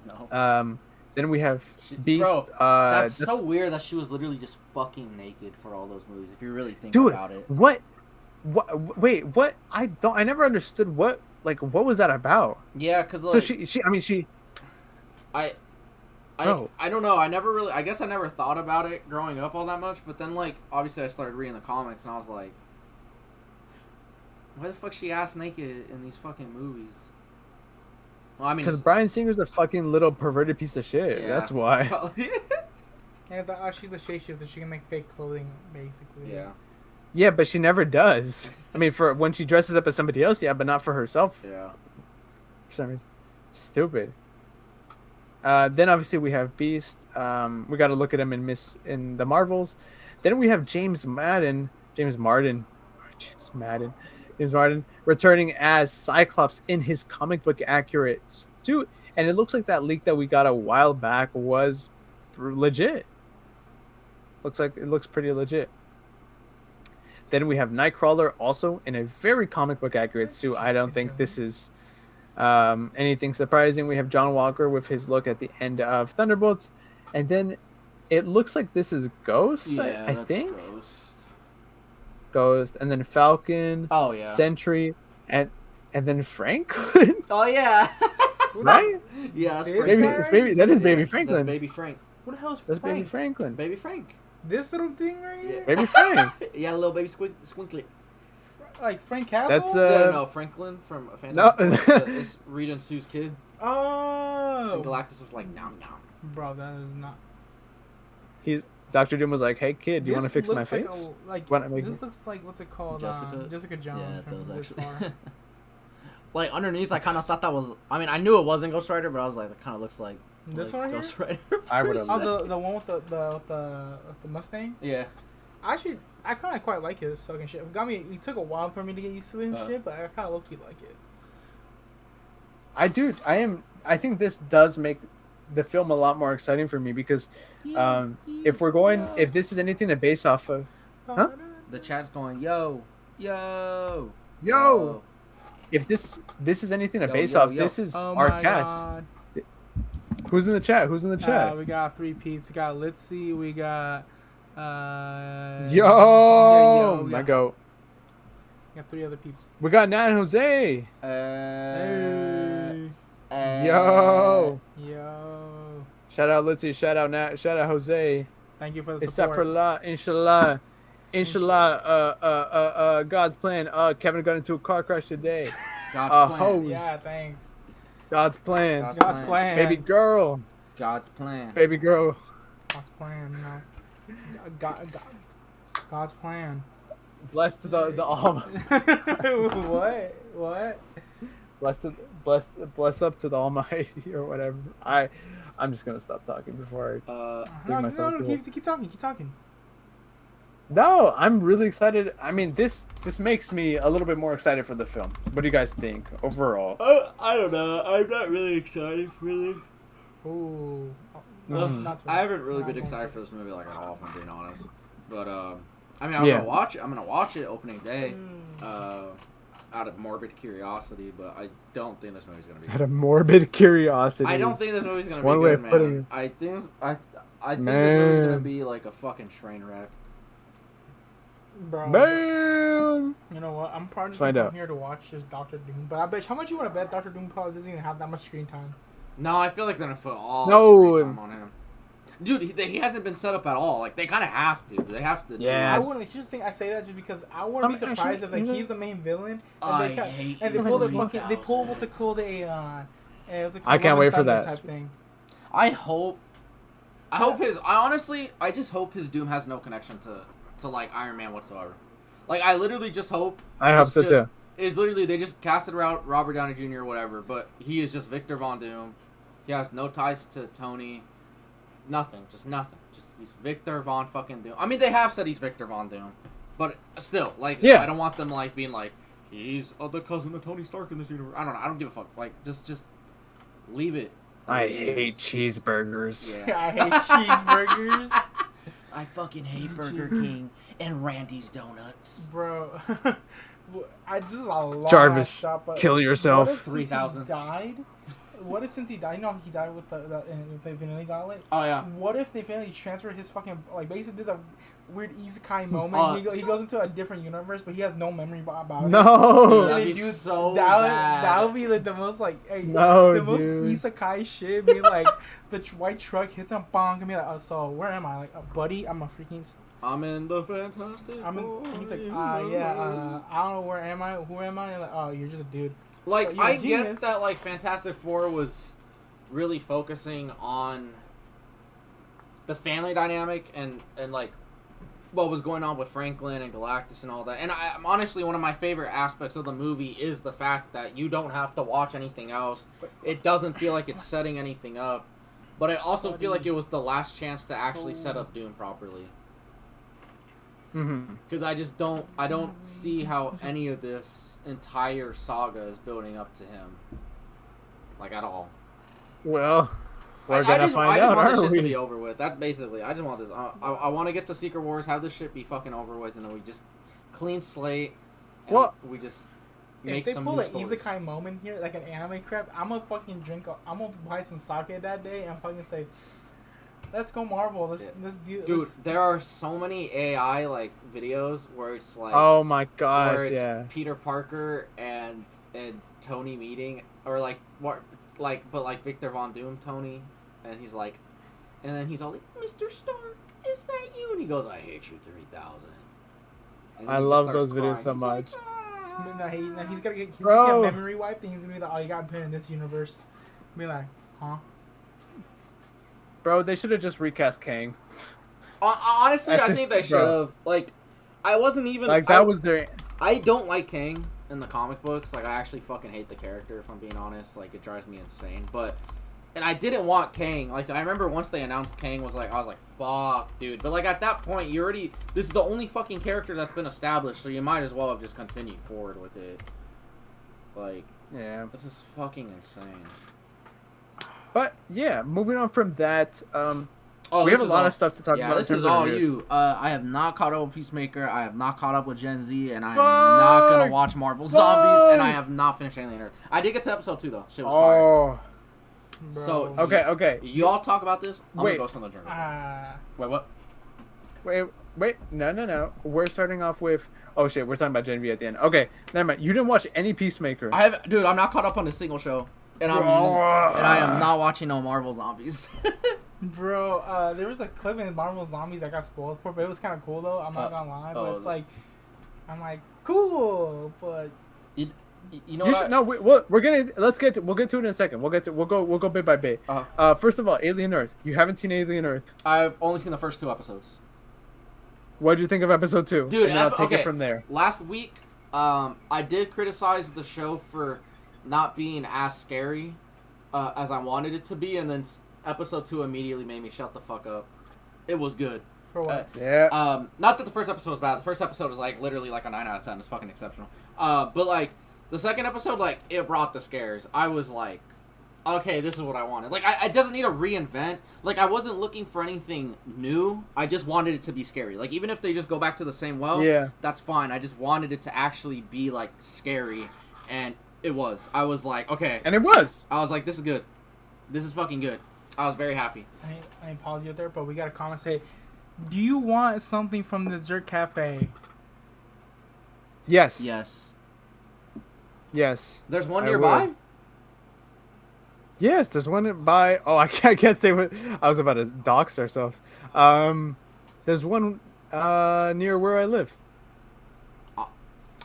No. Then we have Beast. Bro, that's so weird that she was literally just fucking naked for all those movies. If you really think about it. What? Wait, what? I never understood what was that about? Yeah, because so she. I don't know. I guess I never thought about it growing up all that much. But then, obviously, I started reading the comics, and I was like, why the fuck she ass naked in these fucking movies? Well, I mean, because Bryan Singer's a fucking little perverted piece of shit. Yeah, that's why. Yeah, she's a shapeshifter. She can make fake clothing, basically. Yeah. Yeah, but she never does. I mean, for when she dresses up as somebody else, yeah, but not for herself. Yeah. For some reason, stupid. Then obviously we have Beast. We got to look at him in the Marvels. Then we have James Madden, returning as Cyclops in his comic book accurate suit, and it looks like that leak that we got a while back was legit. It looks pretty legit. Then we have Nightcrawler also in a very comic book accurate suit. I don't think this is anything surprising. We have John Walker with his look at the end of Thunderbolts, and then it looks like this is Ghost. Yeah, I that's think Ghost, and then Falcon. Oh yeah, Sentry, and then Franklin. Oh yeah, right? Yeah, that's That is Baby Franklin. That's Baby Frank. What the hell is That's Frank? Baby Franklin. Baby Frank. This little thing right here? Baby Frank. Yeah, little baby squinkly. Like Frank Castle? That's no, Franklin from Fantastic Four. It's Reed and Sue's kid. Oh, And Galactus was like, nom nom. Bro, that is not. Dr. Doom was like, "Hey kid, do you want to fix my like face?" This looks like what's it called? Jessica Jones. Yeah, those this actually. far. Like underneath, I kind of thought that was. I mean, I knew it wasn't Ghost Rider, but I was like, it kind of looks like this one right Ghost here. Rider. I would have. Oh, the one with the Mustang. Yeah. Actually, I kind of quite like his fucking shit. It took a while for me to get used to his shit, but I kind of low key like it. I think this does make the film a lot more exciting for me because if this is anything to base off of, huh? The chat's going, yo. If this is anything to base off, this is our cast. God. Who's in the chat? We got 3 peeps. We got Litzy. We got my goat. We got 3 other peeps. We got Nat and Jose. Hey. Yo. Shout out Litzy. Shout out Nat. Shout out Jose. Thank you for the support. Inshallah. God's plan. Kevin got into a car crash today. God's plan. Hose. Yeah, thanks. God's plan. God's plan. Baby girl. God's plan. Baby girl. God's plan. God's plan. Blessed to the Almighty. What? Bless up to the Almighty or whatever. I'm just gonna stop talking before I dig myself. No, keep talking. No, I'm really excited. I mean, this makes me a little bit more excited for the film. What do you guys think overall? I don't know. I'm not really excited, really. Ooh. I haven't really been excited for this movie like at all, if I'm being honest. But I mean, I'm gonna watch it. I'm gonna watch it opening day, out of morbid curiosity. But I don't think this movie's gonna be. Out of morbid curiosity. I don't think this movie's gonna be good, man. I think this movie's gonna be like a fucking train wreck. Bro. Bam! You know what? I'm probably just gonna come here to watch this Doctor Doom. But I bet how much you want to bet Doctor Doom probably doesn't even have that much screen time. No, I feel like they're gonna put all the screen time on him. Dude, he hasn't been set up at all. Like, they kind of have to. They have to. Yeah. I wouldn't. Here's the thing. I say that just because I wouldn't be surprised if he's the main villain. And they pull what's it called I can't wait for that. Type thing. I just hope his Doom has no connection to like Iron Man whatsoever. Like, I literally just hope. I hope so too. It's literally they just casted out Robert Downey Jr. or whatever, but he is just Victor Von Doom. He has no ties to Tony. Nothing. Just he's Victor Von fucking Doom. I mean, they have said he's Victor Von Doom, but still, like, I don't want them like being like he's the cousin of Tony Stark in this universe. I don't know. I don't give a fuck. Like, just leave it. I hate cheeseburgers. Yeah. I hate cheeseburgers. I fucking hate Burger King and Randy's Donuts. Bro, this is a long Jarvis, shot, but kill yourself. 3,000. What if since he died, he died with the Infinity Gauntlet? Oh, yeah. What if they finally transferred his fucking, like, basically did a weird isekai moment? He goes into a different universe, but he has no memory about it. No! That'd be so bad. That would be, like, the most, like, most isekai shit. Being, like, the white truck hits him, bonk, and be like, oh, so, where am I? Like, buddy, I'm in the Fantastic Four. He's like, I don't know, where am I? Who am I? And like, oh, you're just a dude. Like, I get that, like, Fantastic Four was really focusing on the family dynamic and like, what was going on with Franklin and Galactus and all that. And honestly, one of my favorite aspects of the movie is the fact that you don't have to watch anything else. It doesn't feel like it's setting anything up. But I also feel like it was the last chance to actually set up Doom properly. Because I don't see how any of this entire saga is building up to him, like, at all. Well, we're gonna find out. I just want this shit to be over with. That's basically. I just want this. I want to get to Secret Wars, have this shit be fucking over with, and then we just clean slate. And we just make some new stories. If they pull an isekai moment here, like an anime crap, I'm gonna fucking I'm gonna buy some sake that day and fucking say, let's go Marvel. Let's do. Dude, there are so many AI like videos where it's like, oh my gosh, where it's Peter Parker and Tony meeting, or like what, like, but like Victor Von Doom Tony, and he's like, and then he's all like, Mr. Stark, is that you? And he goes, I hate you 3,000. I love those videos so much. He's gonna get memory wiped, and he's gonna be like, oh, you got put in this universe. Be like, Huh? Bro, they should have just recast Kang. Honestly, I think they should have. Like, I wasn't even like that was their. I don't like Kang in the comic books. Like, I actually fucking hate the character. If I'm being honest, like, it drives me insane. And I didn't want Kang. Like, I remember once they announced Kang I was like, fuck, dude. But like at that point, this is the only fucking character that's been established, so you might as well have just continued forward with it. Like, yeah, this is fucking insane. But yeah, moving on from that, we have a lot of stuff to talk about. Yeah, this is all you. I have not caught up with Peacemaker. I have not caught up with Gen Z, and I am not gonna watch Marvel Zombies, and I have not finished Alien Earth. I did get to episode 2 though. Shit was fire. Bro. So okay. You all talk about this. I'm gonna go on the journal. Wait, what? Wait. No. We're starting off with. Oh shit, we're talking about Gen V at the end. Okay, never mind. You didn't watch any Peacemaker. Dude. I'm not caught up on a single show, and I am not watching no Marvel Zombies. Bro, there was a clip in Marvel Zombies I got spoiled for, but it was kind of cool though. I'm not gonna lie, but it's like, I'm like, cool, but you know what? We'll get to it in a second. We'll go bit by bit. First of all, Alien Earth. You haven't seen Alien Earth. I've only seen the first 2 episodes. What did you think of episode 2? Dude, and I'll take it from there. Last week, I did criticize the show for not being as scary as I wanted it to be, and then episode 2 immediately made me shut the fuck up. It was good. For what? Not that the first episode was bad. The first episode was like literally like a 9 out of 10. It's fucking exceptional. But like the second episode, like it brought the scares. I was like, okay, this is what I wanted. Like it doesn't need a reinvent. Like I wasn't looking for anything new. I just wanted it to be scary. Like even if they just go back to the same well, that's fine. I just wanted it to actually be like scary, and it was. I was like, okay, and it was. I was like, this is good. This is fucking good. I was very happy. I ain't pause you there, but we got a comment say, do you want something from the Dessert Cafe? Yes. There's one nearby? Yes, there's one by... Oh, I can't say what... I was about to dox ourselves. There's one near where I live.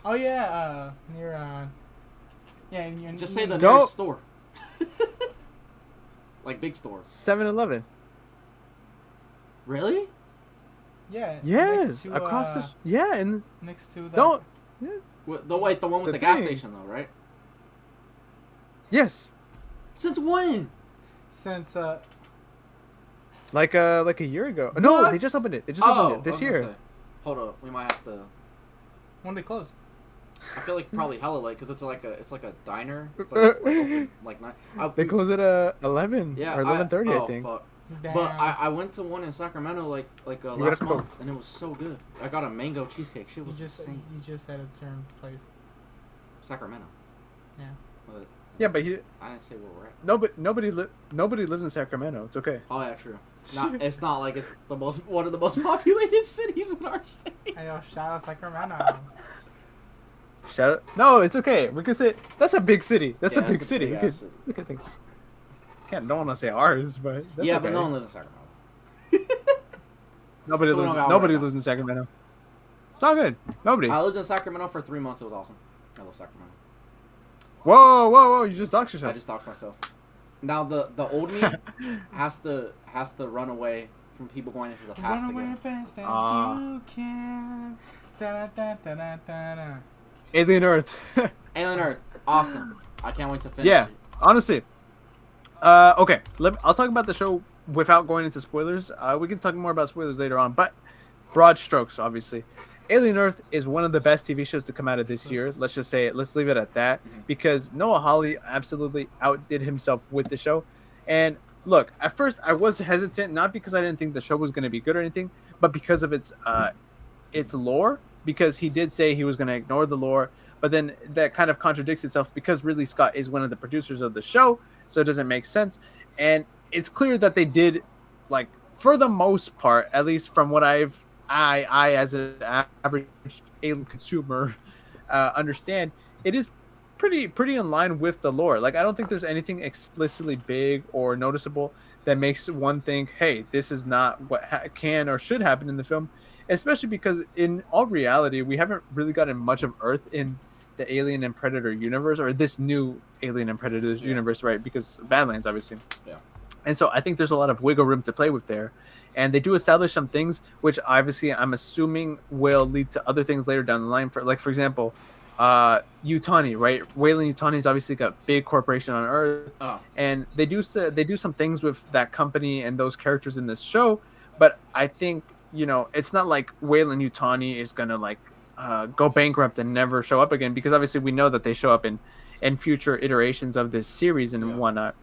Oh, yeah. Near... Yeah, just say the nearest store. Like big store. 7-Eleven. Really? Yeah. Yes, across the... Yeah, and... Next to the... Don't... Yeah. The one with the gas station, though, right? Yes. Since when? Since, like a year ago. No, they just opened it. This year. Hold up, we might have to... When they close? I feel like probably hella late because it's like a diner, but it's like open, like 9. They close at 11 or 11:30, I think. Fuck. But I went to one in Sacramento like last month, and it was so good. I got a mango cheesecake. Shit was insane. You just said a certain place. Sacramento. Yeah. But yeah, but I didn't say where we're at. Nobody lives in Sacramento. It's okay. Oh yeah, true. It's not like it's one of the most populated cities in our state. I know. Shout out Sacramento. Shout out. No, it's okay. We can say that's a big city. That's a big city. We could think. Don't want to say ours, but that's okay. But no one lives in Sacramento. Nobody lives in Sacramento. It's all good. Nobody. I lived in Sacramento for 3 months. It was awesome. I love Sacramento. Whoa! You just doxed yourself. I just doxed myself. Now the old me has to run away from people going into the past again. Run away fast as you can. Alien Earth. Alien Earth, awesome. I can't wait to finish. Yeah, honestly. Okay, I'll talk about the show without going into spoilers. We can talk more about spoilers later on, but broad strokes, obviously. Alien Earth is one of the best TV shows to come out of this year. Let's just say it. Let's leave it at that, because Noah Hawley absolutely outdid himself with the show. And look, at first I was hesitant, not because I didn't think the show was going to be good or anything, but because of its lore. Because he did say he was going to ignore the lore, but then that kind of contradicts itself because Ridley Scott is one of the producers of the show, so it doesn't make sense. And it's clear that they did, like, for the most part, at least from what I as an average alien consumer understand, it is pretty in line with the lore. Like, I don't think there's anything explicitly big or noticeable that makes one think, hey, this is not what can or should happen in the film. Especially because in all reality, we haven't really gotten much of Earth in the Alien and Predator universe, or this new Alien and Predator universe, right? Because Badlands, obviously. Yeah. And so I think there's a lot of wiggle room to play with there. And they do establish some things, which obviously I'm assuming will lead to other things later down the line. For example, Yutani, right? Weyland Yutani is obviously a big corporation on Earth, and they do some things with that company and those characters in this show. But I think it's not like Weyland Yutani is gonna go bankrupt and never show up again, because obviously we know that they show up in future iterations of this series and whatnot.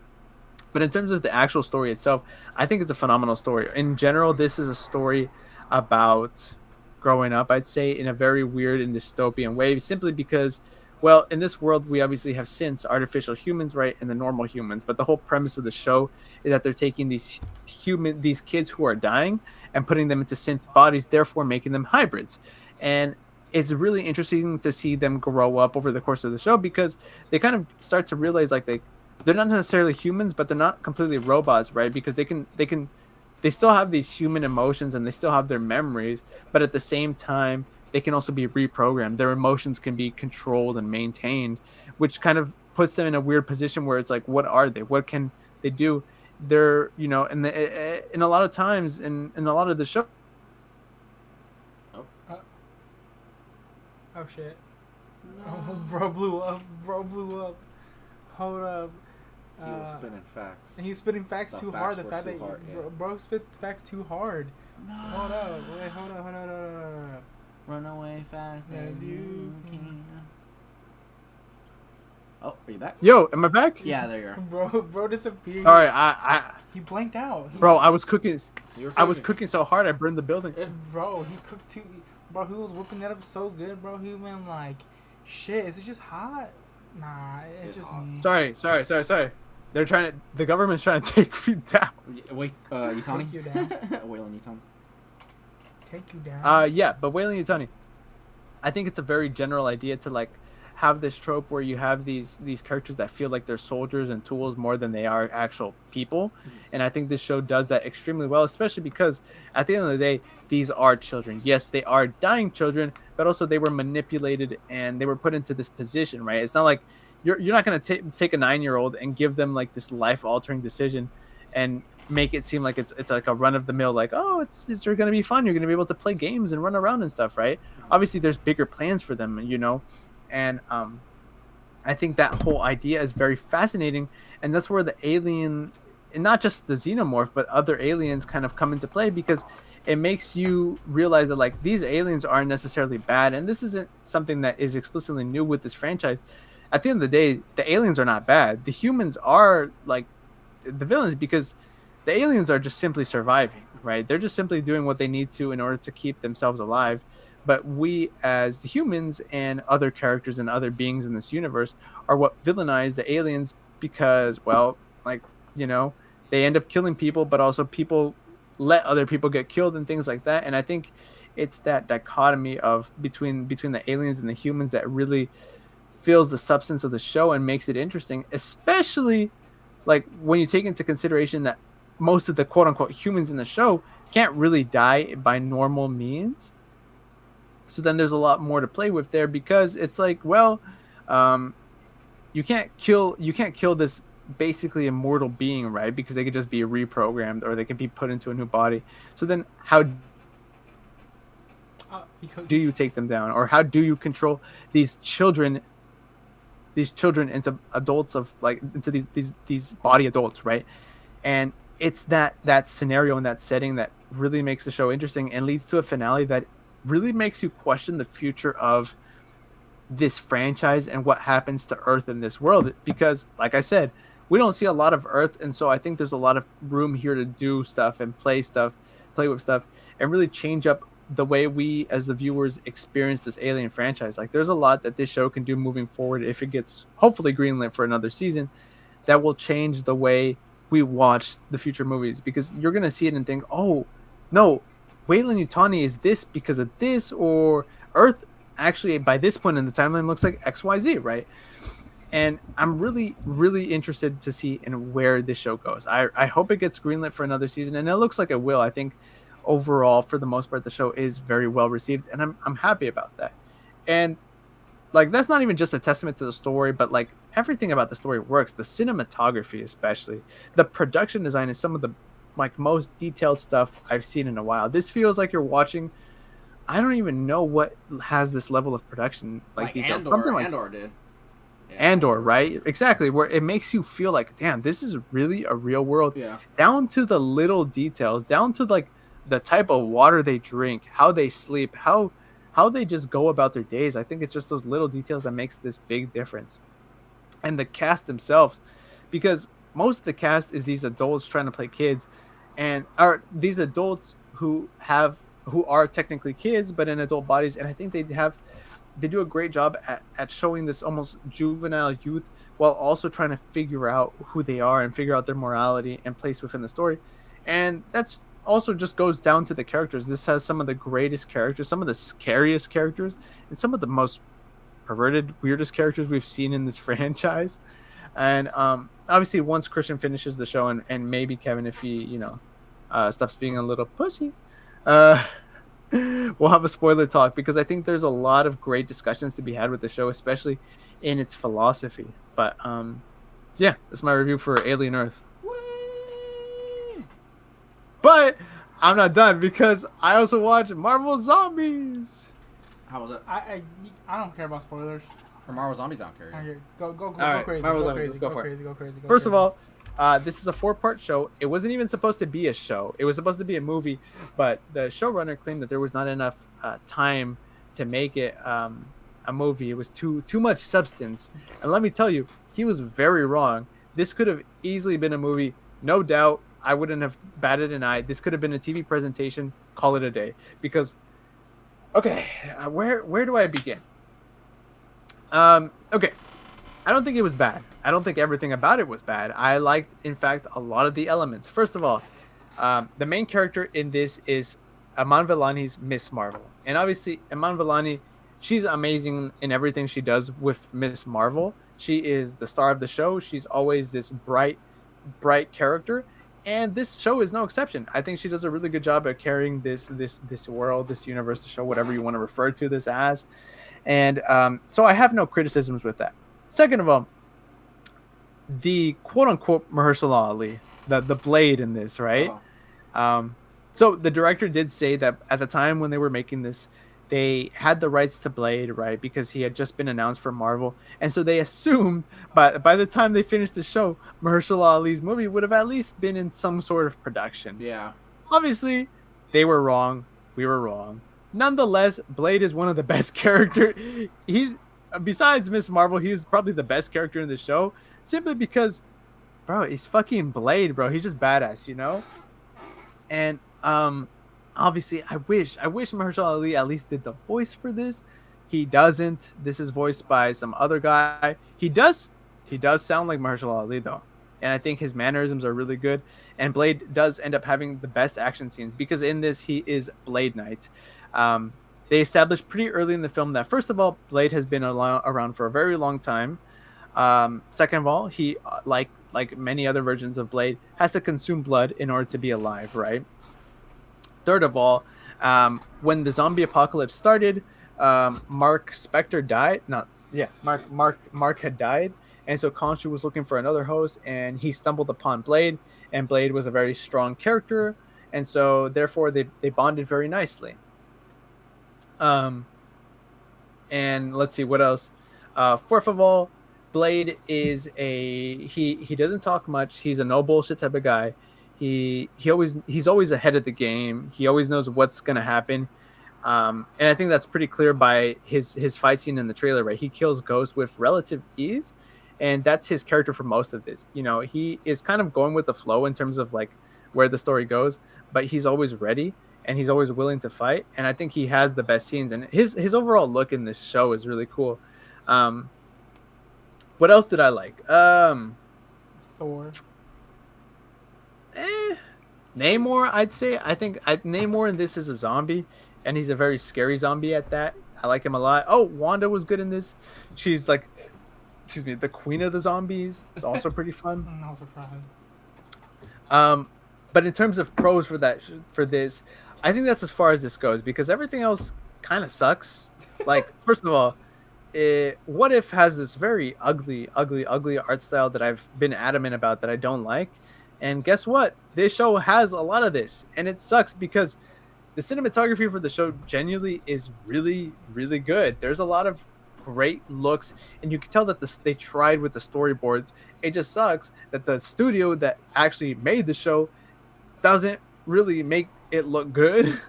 But in terms of the actual story itself, I think it's a phenomenal story. In general, this is a story about growing up, I'd say, in a very weird and dystopian way, simply because, well, in this world, we obviously have synths, artificial humans, right, and the normal humans. But the whole premise of the show is that they're taking these kids who are dying and putting them into synth bodies, therefore making them hybrids. And it's really interesting to see them grow up over the course of the show, because they kind of start to realize they're not necessarily humans, but they're not completely robots, right? Because they still have these human emotions and they still have their memories, but at the same time, they can also be reprogrammed. Their emotions can be controlled and maintained, which kind of puts them in a weird position where it's like, what are they? What can they do? They're, in a lot of times, in a lot of the show. Oh shit. No. Oh, bro blew up. Hold up. He was spitting facts. He's spitting facts too hard. The fact that bro spit facts too hard. No. Hold up. Wait, hold up. Run away fast as you can. Oh, are you back? Yo, am I back? Yeah, there you are. Bro disappeared. All right, he blanked out. I was cooking. I was cooking so hard I burned the building. Bro, he cooked too. Bro, he was whipping that up so good, bro. He went like, shit, is it just hot? Nah, it's just me. Sorry. The government's trying to take me down. Wait, Yutani? Take you down. Weyland Yutani. Take you down. Yeah, but Weyland Yutani, I think it's a very general idea to have this trope where you have these characters that feel like they're soldiers and tools more than they are actual people. And I think this show does that extremely well, especially because at the end of the day, these are children. Yes, they are dying children, but also they were manipulated and they were put into this position, right? It's not like you're not going to take a 9-year-old and give them this life-altering decision and make it seem like it's like a run-of-the-mill, you're going to be fun, you're going to be able to play games and run around and stuff, right? Obviously, there's bigger plans for them, and I think that whole idea is very fascinating, and that's where the alien, and not just the xenomorph, but other aliens kind of come into play, because it makes you realize that these aliens aren't necessarily bad, and this isn't something that is explicitly new with this franchise. At the end of the day, the aliens are not bad. The humans are the villains, because the aliens are just simply surviving, right? They're just simply doing what they need to in order to keep themselves alive. But we, as the humans and other characters and other beings in this universe, are what villainize the aliens, because, well, they end up killing people, but also people let other people get killed and things like that. And I think it's that dichotomy of between the aliens and the humans that really feels the substance of the show and makes it interesting, especially when you take into consideration that most of the quote-unquote humans in the show can't really die by normal means. So then there's a lot more to play with there, because it's you can't kill this basically immortal being, right? Because they could just be reprogrammed, or they can be put into a new body. So then how do you take them down, or how do you control these children into adults into these body adults, right? And it's that scenario and that setting that really makes the show interesting and leads to a finale that really makes you question the future of this franchise and what happens to Earth in this world, because like I said, we don't see a lot of Earth, and so I think there's a lot of room here to do stuff and play with stuff and really change up the way we as the viewers experience this Alien franchise. There's a lot that this show can do moving forward if it gets hopefully greenlit for another season, that will change the way we watch the future movies, because you're going to see it and think, oh no, Weyland Yutani is this because of this, or Earth actually by this point in the timeline looks like XYZ, right? And I'm really, really interested to see in where this show goes. I hope it gets greenlit for another season, and it looks like it will. I think overall, for the most part, the show is very well received, and I'm happy about that. And like that's not even just a testament to the story, but like everything about the story works. The cinematography, especially the production design, is some of the like most detailed stuff I've seen in a while. This feels like you're watching. I don't even know what has this level of production like detail. Andor did. Yeah. Andor, right? Exactly, where it makes you feel like, damn, this is really a real world. Yeah. Down to the little details, down to like the type of water they drink, how they sleep, how they just go about their days. I think it's just those little details that makes this big difference. And the cast themselves, because most of the cast is these adults trying to play kids, and are these adults who are technically kids but in adult bodies, and I think they do a great job at showing this almost juvenile youth while also trying to figure out who they are and figure out their morality and place within the story. And that's also just goes down to the characters. This has some of the greatest characters, some of the scariest characters, and some of the most perverted, weirdest characters we've seen in this franchise. And obviously once Christian finishes the show, and maybe Kevin, if he, stops being a little pussy, we'll have a spoiler talk, because I think there's a lot of great discussions to be had with the show, especially in its philosophy. But yeah, that's my review for Alien Earth. Whee! But I'm not done, because I also watched Marvel Zombies. How was it? I don't care about spoilers. For Marvel Zombies, I don't care. Go right, crazy. Marvel Go Zombies, crazy. let's go Go for it. crazy. Go crazy. First of all, this is a 4-part show. It wasn't even supposed to be a show. It was supposed to be a movie, but the showrunner claimed that there was not enough time to make it a movie. It was too much substance. And let me tell you, he was very wrong. This could have easily been a movie, no doubt. I wouldn't have batted an eye. This could have been a TV presentation. Call it a day. Because, okay, where do I begin? Okay. I don't think it was bad. I don't think everything about it was bad. I liked, in fact, a lot of the elements. First of all, the main character in this is Iman Vellani's Miss Marvel. And obviously, Iman Vellani, she's amazing in everything she does with Miss Marvel. She is the star of the show. She's always this bright character. And this show is no exception. I think she does a really good job at carrying this world, this universe, the show, whatever you want to refer to this as. And so I have no criticisms with that. Second of all, the quote-unquote Mahershala Ali, the Blade in this, right? Oh. So the director did say that at the time when they were making this, they had the rights to Blade, right? Because he had just been announced for Marvel. And so they assumed by the time they finished the show, Mahershala Ali's movie would have at least been in some sort of production. Yeah. Obviously, they were wrong. We were wrong. Nonetheless, Blade is one of the best characters. Besides Miss Marvel, he's probably the best character in the show, simply because, bro, he's fucking Blade, bro. He's just badass, And obviously, I wish Mahershala Ali at least did the voice for this. He doesn't. This is voiced by some other guy. He does sound like Mahershala Ali though, and I think his mannerisms are really good. And Blade does end up having the best action scenes, because in this he is Blade Knight. They established pretty early in the film that, first of all, Blade has been around for a very long time. Second of all, he, like many other versions of Blade, has to consume blood in order to be alive, right? Third of all, when the zombie apocalypse started, Mark Spector died. Mark had died, and so Khonshu was looking for another host, and he stumbled upon Blade, and Blade was a very strong character, and so therefore they bonded very nicely. And let's see what else. Fourth of all, Blade is he doesn't talk much. He's a no bullshit type of guy. He's always ahead of the game. He always knows what's gonna happen. And I think that's pretty clear by his fight scene in the trailer, right? He kills Ghost with relative ease, and that's his character for most of this. He is kind of going with the flow in terms of like where the story goes, but he's always ready. And he's always willing to fight, and I think he has the best scenes. And his overall look in this show is really cool. What else did I like? Thor. Namor, I'd say. I think Namor in this is a zombie, and he's a very scary zombie at that. I like him a lot. Oh, Wanda was good in this. She's like, the queen of the zombies. It's also pretty fun. No surprise. But in terms of pros for this, I think that's as far as this goes, because everything else kind of sucks. Like, first of all, What If has this very ugly art style that I've been adamant about that I don't like. And guess what? This show has a lot of this, and it sucks because the cinematography for the show genuinely is really, really good. There's a lot of great looks, and you can tell that they tried with the storyboards. It just sucks that the studio that actually made the show doesn't really make it look good.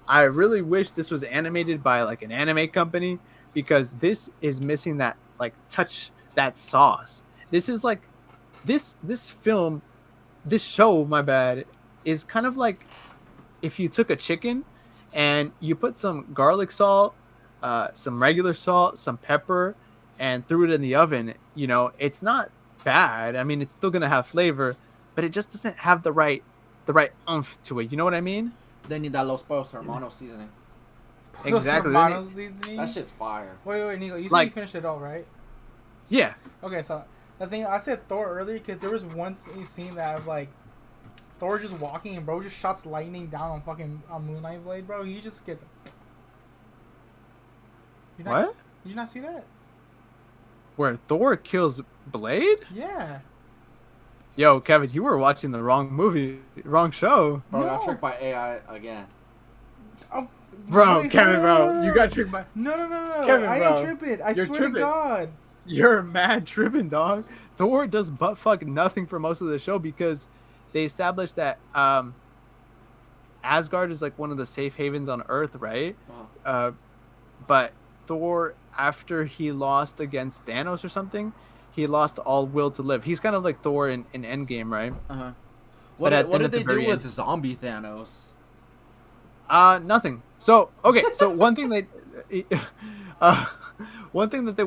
I really wish this was animated by like an anime company, because this is missing that like touch, that sauce. This is like this show, my bad, is kind of like if you took a chicken and you put some garlic salt, some regular salt, some pepper, and threw it in the oven. You know, it's not bad. I mean, it's still gonna have flavor, but it just doesn't have the right oomph to it. You know what I mean? They need that Los Pollos Hermanos seasoning. Exactly. That shit's fire. Wait, Nico. You said you finished it all, right? Yeah. Okay, so the thing I said Thor earlier because there was one scene that of like Thor just walking and bro just shots lightning down on fucking Moonlight Blade, bro. He just gets. What? Did you not see that? Where Thor kills Blade? Yeah. Yo, Kevin, you were watching the wrong show. Bro, I got tricked by AI again. Oh, bro, Kevin, bro, you got tricked by. No. Kevin, I bro, ain't tripping. I swear tripping. to God. You're mad tripping, dog. Thor does butt fuck nothing for most of the show because they established that Asgard is like one of the safe havens on Earth, right? Uh-huh. But Thor, after he lost against Thanos or something, he lost all will to live. He's kind of like Thor in Endgame, right? Uh-huh. What did they do with zombie Thanos? Nothing. So, okay, so one thing that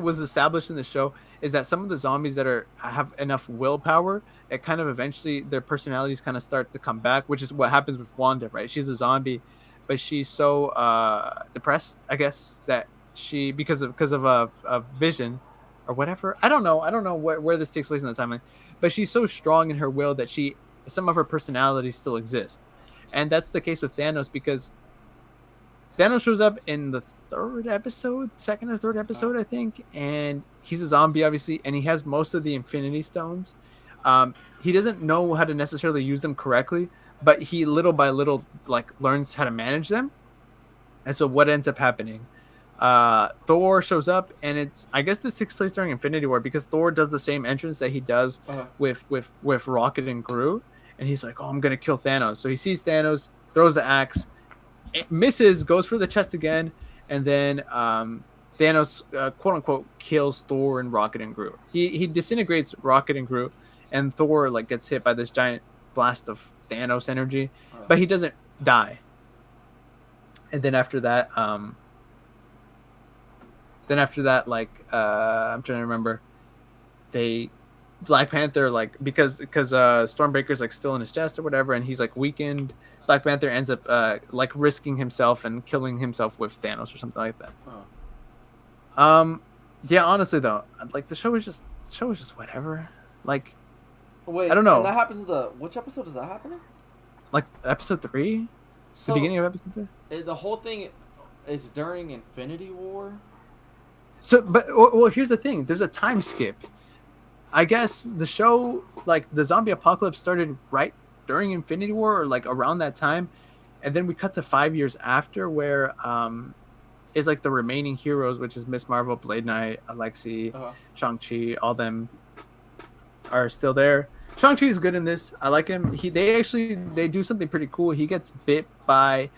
was established in the show is that some of the zombies that have enough willpower, it kind of eventually their personalities kind of start to come back, which is what happens with Wanda, right? She's a zombie, but she's so depressed, I guess, that she because of a vision or whatever. I don't know where this takes place in the timeline, but she's so strong in her will that some of her personalities still exist. And that's the case with Thanos because Thanos shows up in the second or third episode, I think, and he's a zombie, obviously, and he has most of the Infinity Stones. He doesn't know how to necessarily use them correctly, but he little by little like learns how to manage them. And so what ends up happening? Thor shows up, and I guess this takes place during Infinity War because Thor does the same entrance that he does with Rocket and Groot, and he's like, "Oh, I'm gonna kill Thanos." So he sees Thanos, throws the axe, it misses, goes for the chest again, and then Thanos, quote unquote, kills Thor and Rocket and Groot. He disintegrates Rocket and Groot, and Thor like gets hit by this giant blast of Thanos energy, but he doesn't die. And then after that, like I'm trying to remember, Black Panther, like because Stormbreaker's like still in his chest or whatever, and he's like weakened. Black Panther ends up like risking himself and killing himself with Thanos or something like that. Yeah, honestly though, like the show is just whatever. Like, wait, I don't know. And that happens which episode is that happening? Like episode 3, so the beginning of episode 3. The whole thing is during Infinity War. So, but well, here's the thing. There's a time skip. I guess the show, like the zombie apocalypse, started right during Infinity War or like around that time, and then we cut to 5 years after, where is like the remaining heroes, which is Miss Marvel, Blade Knight, Alexei, Shang-Chi, all them are still there. Shang-Chi is good in this. I like him. They do something pretty cool. He gets bit by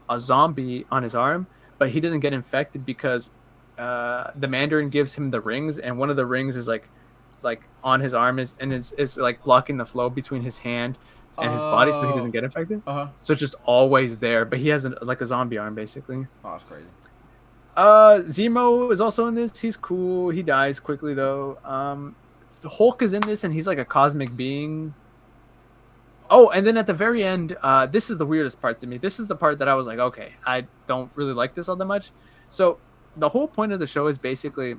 a zombie on his arm, but he doesn't get infected because the Mandarin gives him the rings, and one of the rings is like on his arm is like blocking the flow between his hand and his body, so he doesn't get infected. So it's just always there, but he has like a zombie arm basically. Oh, that's crazy. Zemo is also in this. He's cool. He dies quickly though. The Hulk is in this, and he's like a cosmic being. Oh, and then at the very end, this is the weirdest part to me. This is the part that I was like, okay, I don't really like this all that much. So the whole point of the show is basically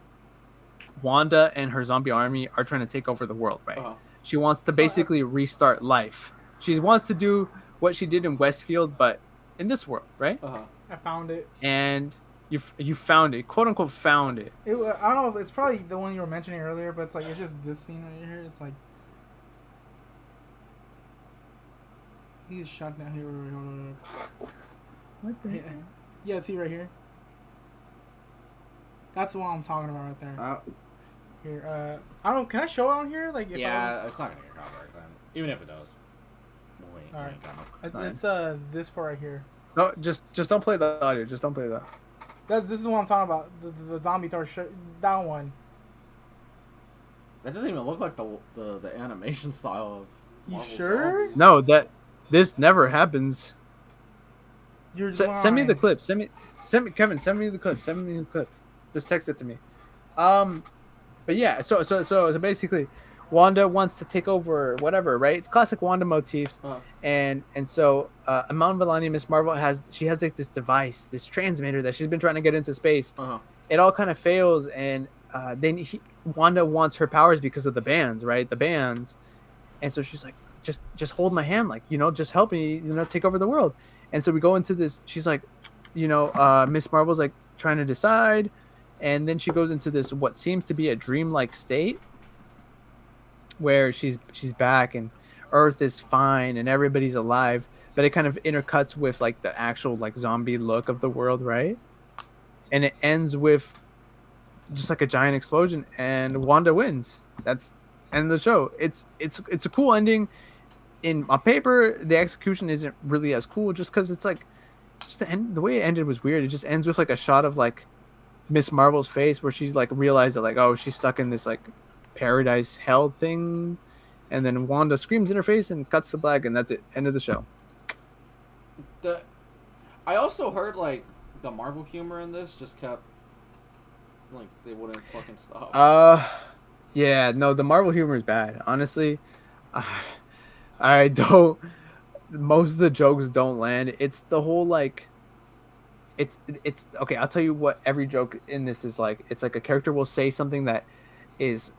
Wanda and her zombie army are trying to take over the world, right? She wants to basically restart life. She wants to do what she did in Westfield, but in this world, right? I found it. And You found it, quote unquote, found it. I don't know. It's probably the one you were mentioning earlier, but it's like it's just this scene right here. It's like he's shot down here. What the? Yeah, see right here. That's the one I'm talking about right there. Here, I don't. Can I show it on here? Like, if yeah, it's not gonna get copyright then. Even if it does. All right. It's this part right here. No, just don't play the audio. Just don't play that. This is the one I'm talking about. The zombie Thor. That one. That doesn't even look like the animation style of. You Marvel sure? zombies. No, this never happens. You're Send me the clip. Send me Kevin. Send me the clip. Send me the clip. Just text it to me. But yeah. So basically, Wanda wants to take over whatever, right? It's classic Wanda motifs. And so Iman Vellani, Miss Marvel has like this device, this transmitter that she's been trying to get into space. It all kind of fails, and then Wanda wants her powers because of the bands, right? The bands, and so she's like, just hold my hand, like, you know, just help me, you know, take over the world. And so we go into this. She's like, you know, Miss Marvel's like trying to decide, and then she goes into this what seems to be a dreamlike state, where she's back and Earth is fine and everybody's alive, but it kind of intercuts with like the actual like zombie look of the world, right? And it ends with just like a giant explosion and Wanda wins. That's end of the show. It's a cool ending. On paper, the execution isn't really as cool, just because it's like just the way it ended was weird. It just ends with like a shot of like Miss Marvel's face where she's like realized that like, oh, she's stuck in this like paradise hell thing, and then Wanda screams in her face and cuts to black, and that's it. End of the show. I also heard like the Marvel humor in this just kept like they wouldn't fucking stop. Yeah, no, the Marvel humor is bad. Honestly, I don't. Most of the jokes don't land. It's the whole like. It's okay. I'll tell you what every joke in this is like. It's like a character will say something that is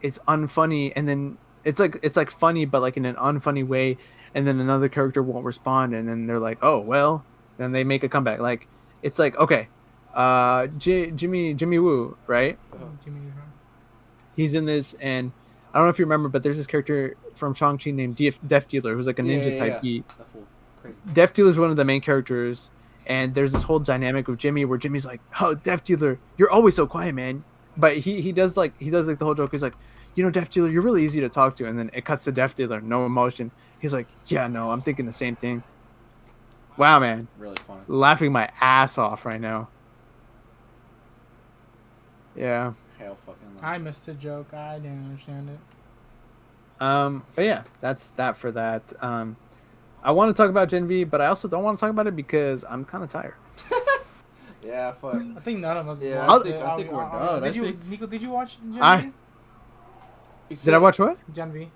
it's unfunny, and then it's like funny but like in an unfunny way, and then another character won't respond, and then they're like, oh well, then they make a comeback. Like it's like, okay, Jimmy Woo, right? Jimmy. He's in this, and I don't know if you remember, but there's this character from Shang-Chi named Death Dealer, who's like a ninja type geek. Death Dealer is one of the main characters, and there's this whole dynamic with Jimmy where Jimmy's like, oh, Death Dealer, you're always so quiet, man. But he does like the whole joke. He's like, you know, Death Dealer, you're really easy to talk to. And then it cuts to Death Dealer, no emotion. He's like, yeah, no, I'm thinking the same thing. Wow, man. Really funny. Laughing my ass off right now. Yeah. Hell fucking. I missed the joke. I didn't understand it. But yeah, that's that for that. I want to talk about Gen V, but I also don't want to talk about it because I'm kind of tired. Yeah, fuck. I think none of us. Yeah, watched I think we're done. Nico, did you watch Gen V? Did I watch what? Gen V.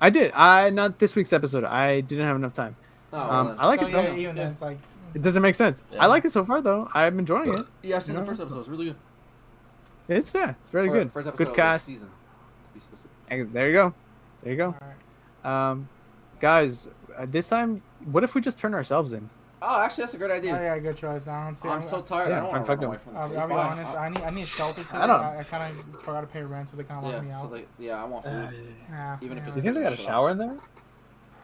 I did. Not this week's episode. I didn't have enough time. I like it though. Yeah. It's like, it doesn't make sense. Yeah. I like it so far though. I'm enjoying it. Yeah, I've seen the first episode. It's really good. It's very good. First episode Good cast. of this season, to be specific. There you go. There you go. all right. Guys, this time, what if we just turn ourselves in? Oh, actually, that's a good idea. Oh, yeah, good choice. I don't see. I'm so tired. Yeah, I don't want to run away from the I'll police. be honest. I need shelter too. I kind of forgot to pay rent, so they kind of locked me out. I want food. Even if You think they got a shower in there?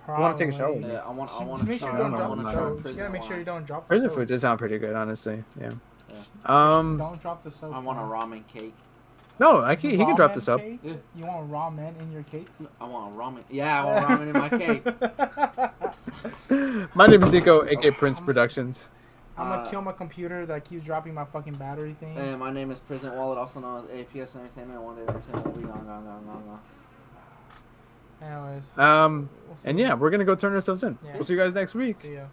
Probably. Want to take a shower? Yeah, I want. Just make sure you don't drop the shower. soap. You gotta make sure you don't drop the Prison soap. food does sound pretty good, honestly. Yeah. Don't drop the soap. I want a ramen cake. No, he can drop the soap. Cake? Yeah. You want ramen in your cakes? I want a ramen. Yeah, I want ramen in my cake. My name is Neco, aka Prince Productions. I'm gonna kill my computer that keeps dropping my fucking battery thing. And my name is Prison Wallet, also known as APS Entertainment. One day entertainment will be gone. Anyways. And yeah, we're gonna go turn ourselves in. Yeah. We'll see you guys next week. See ya.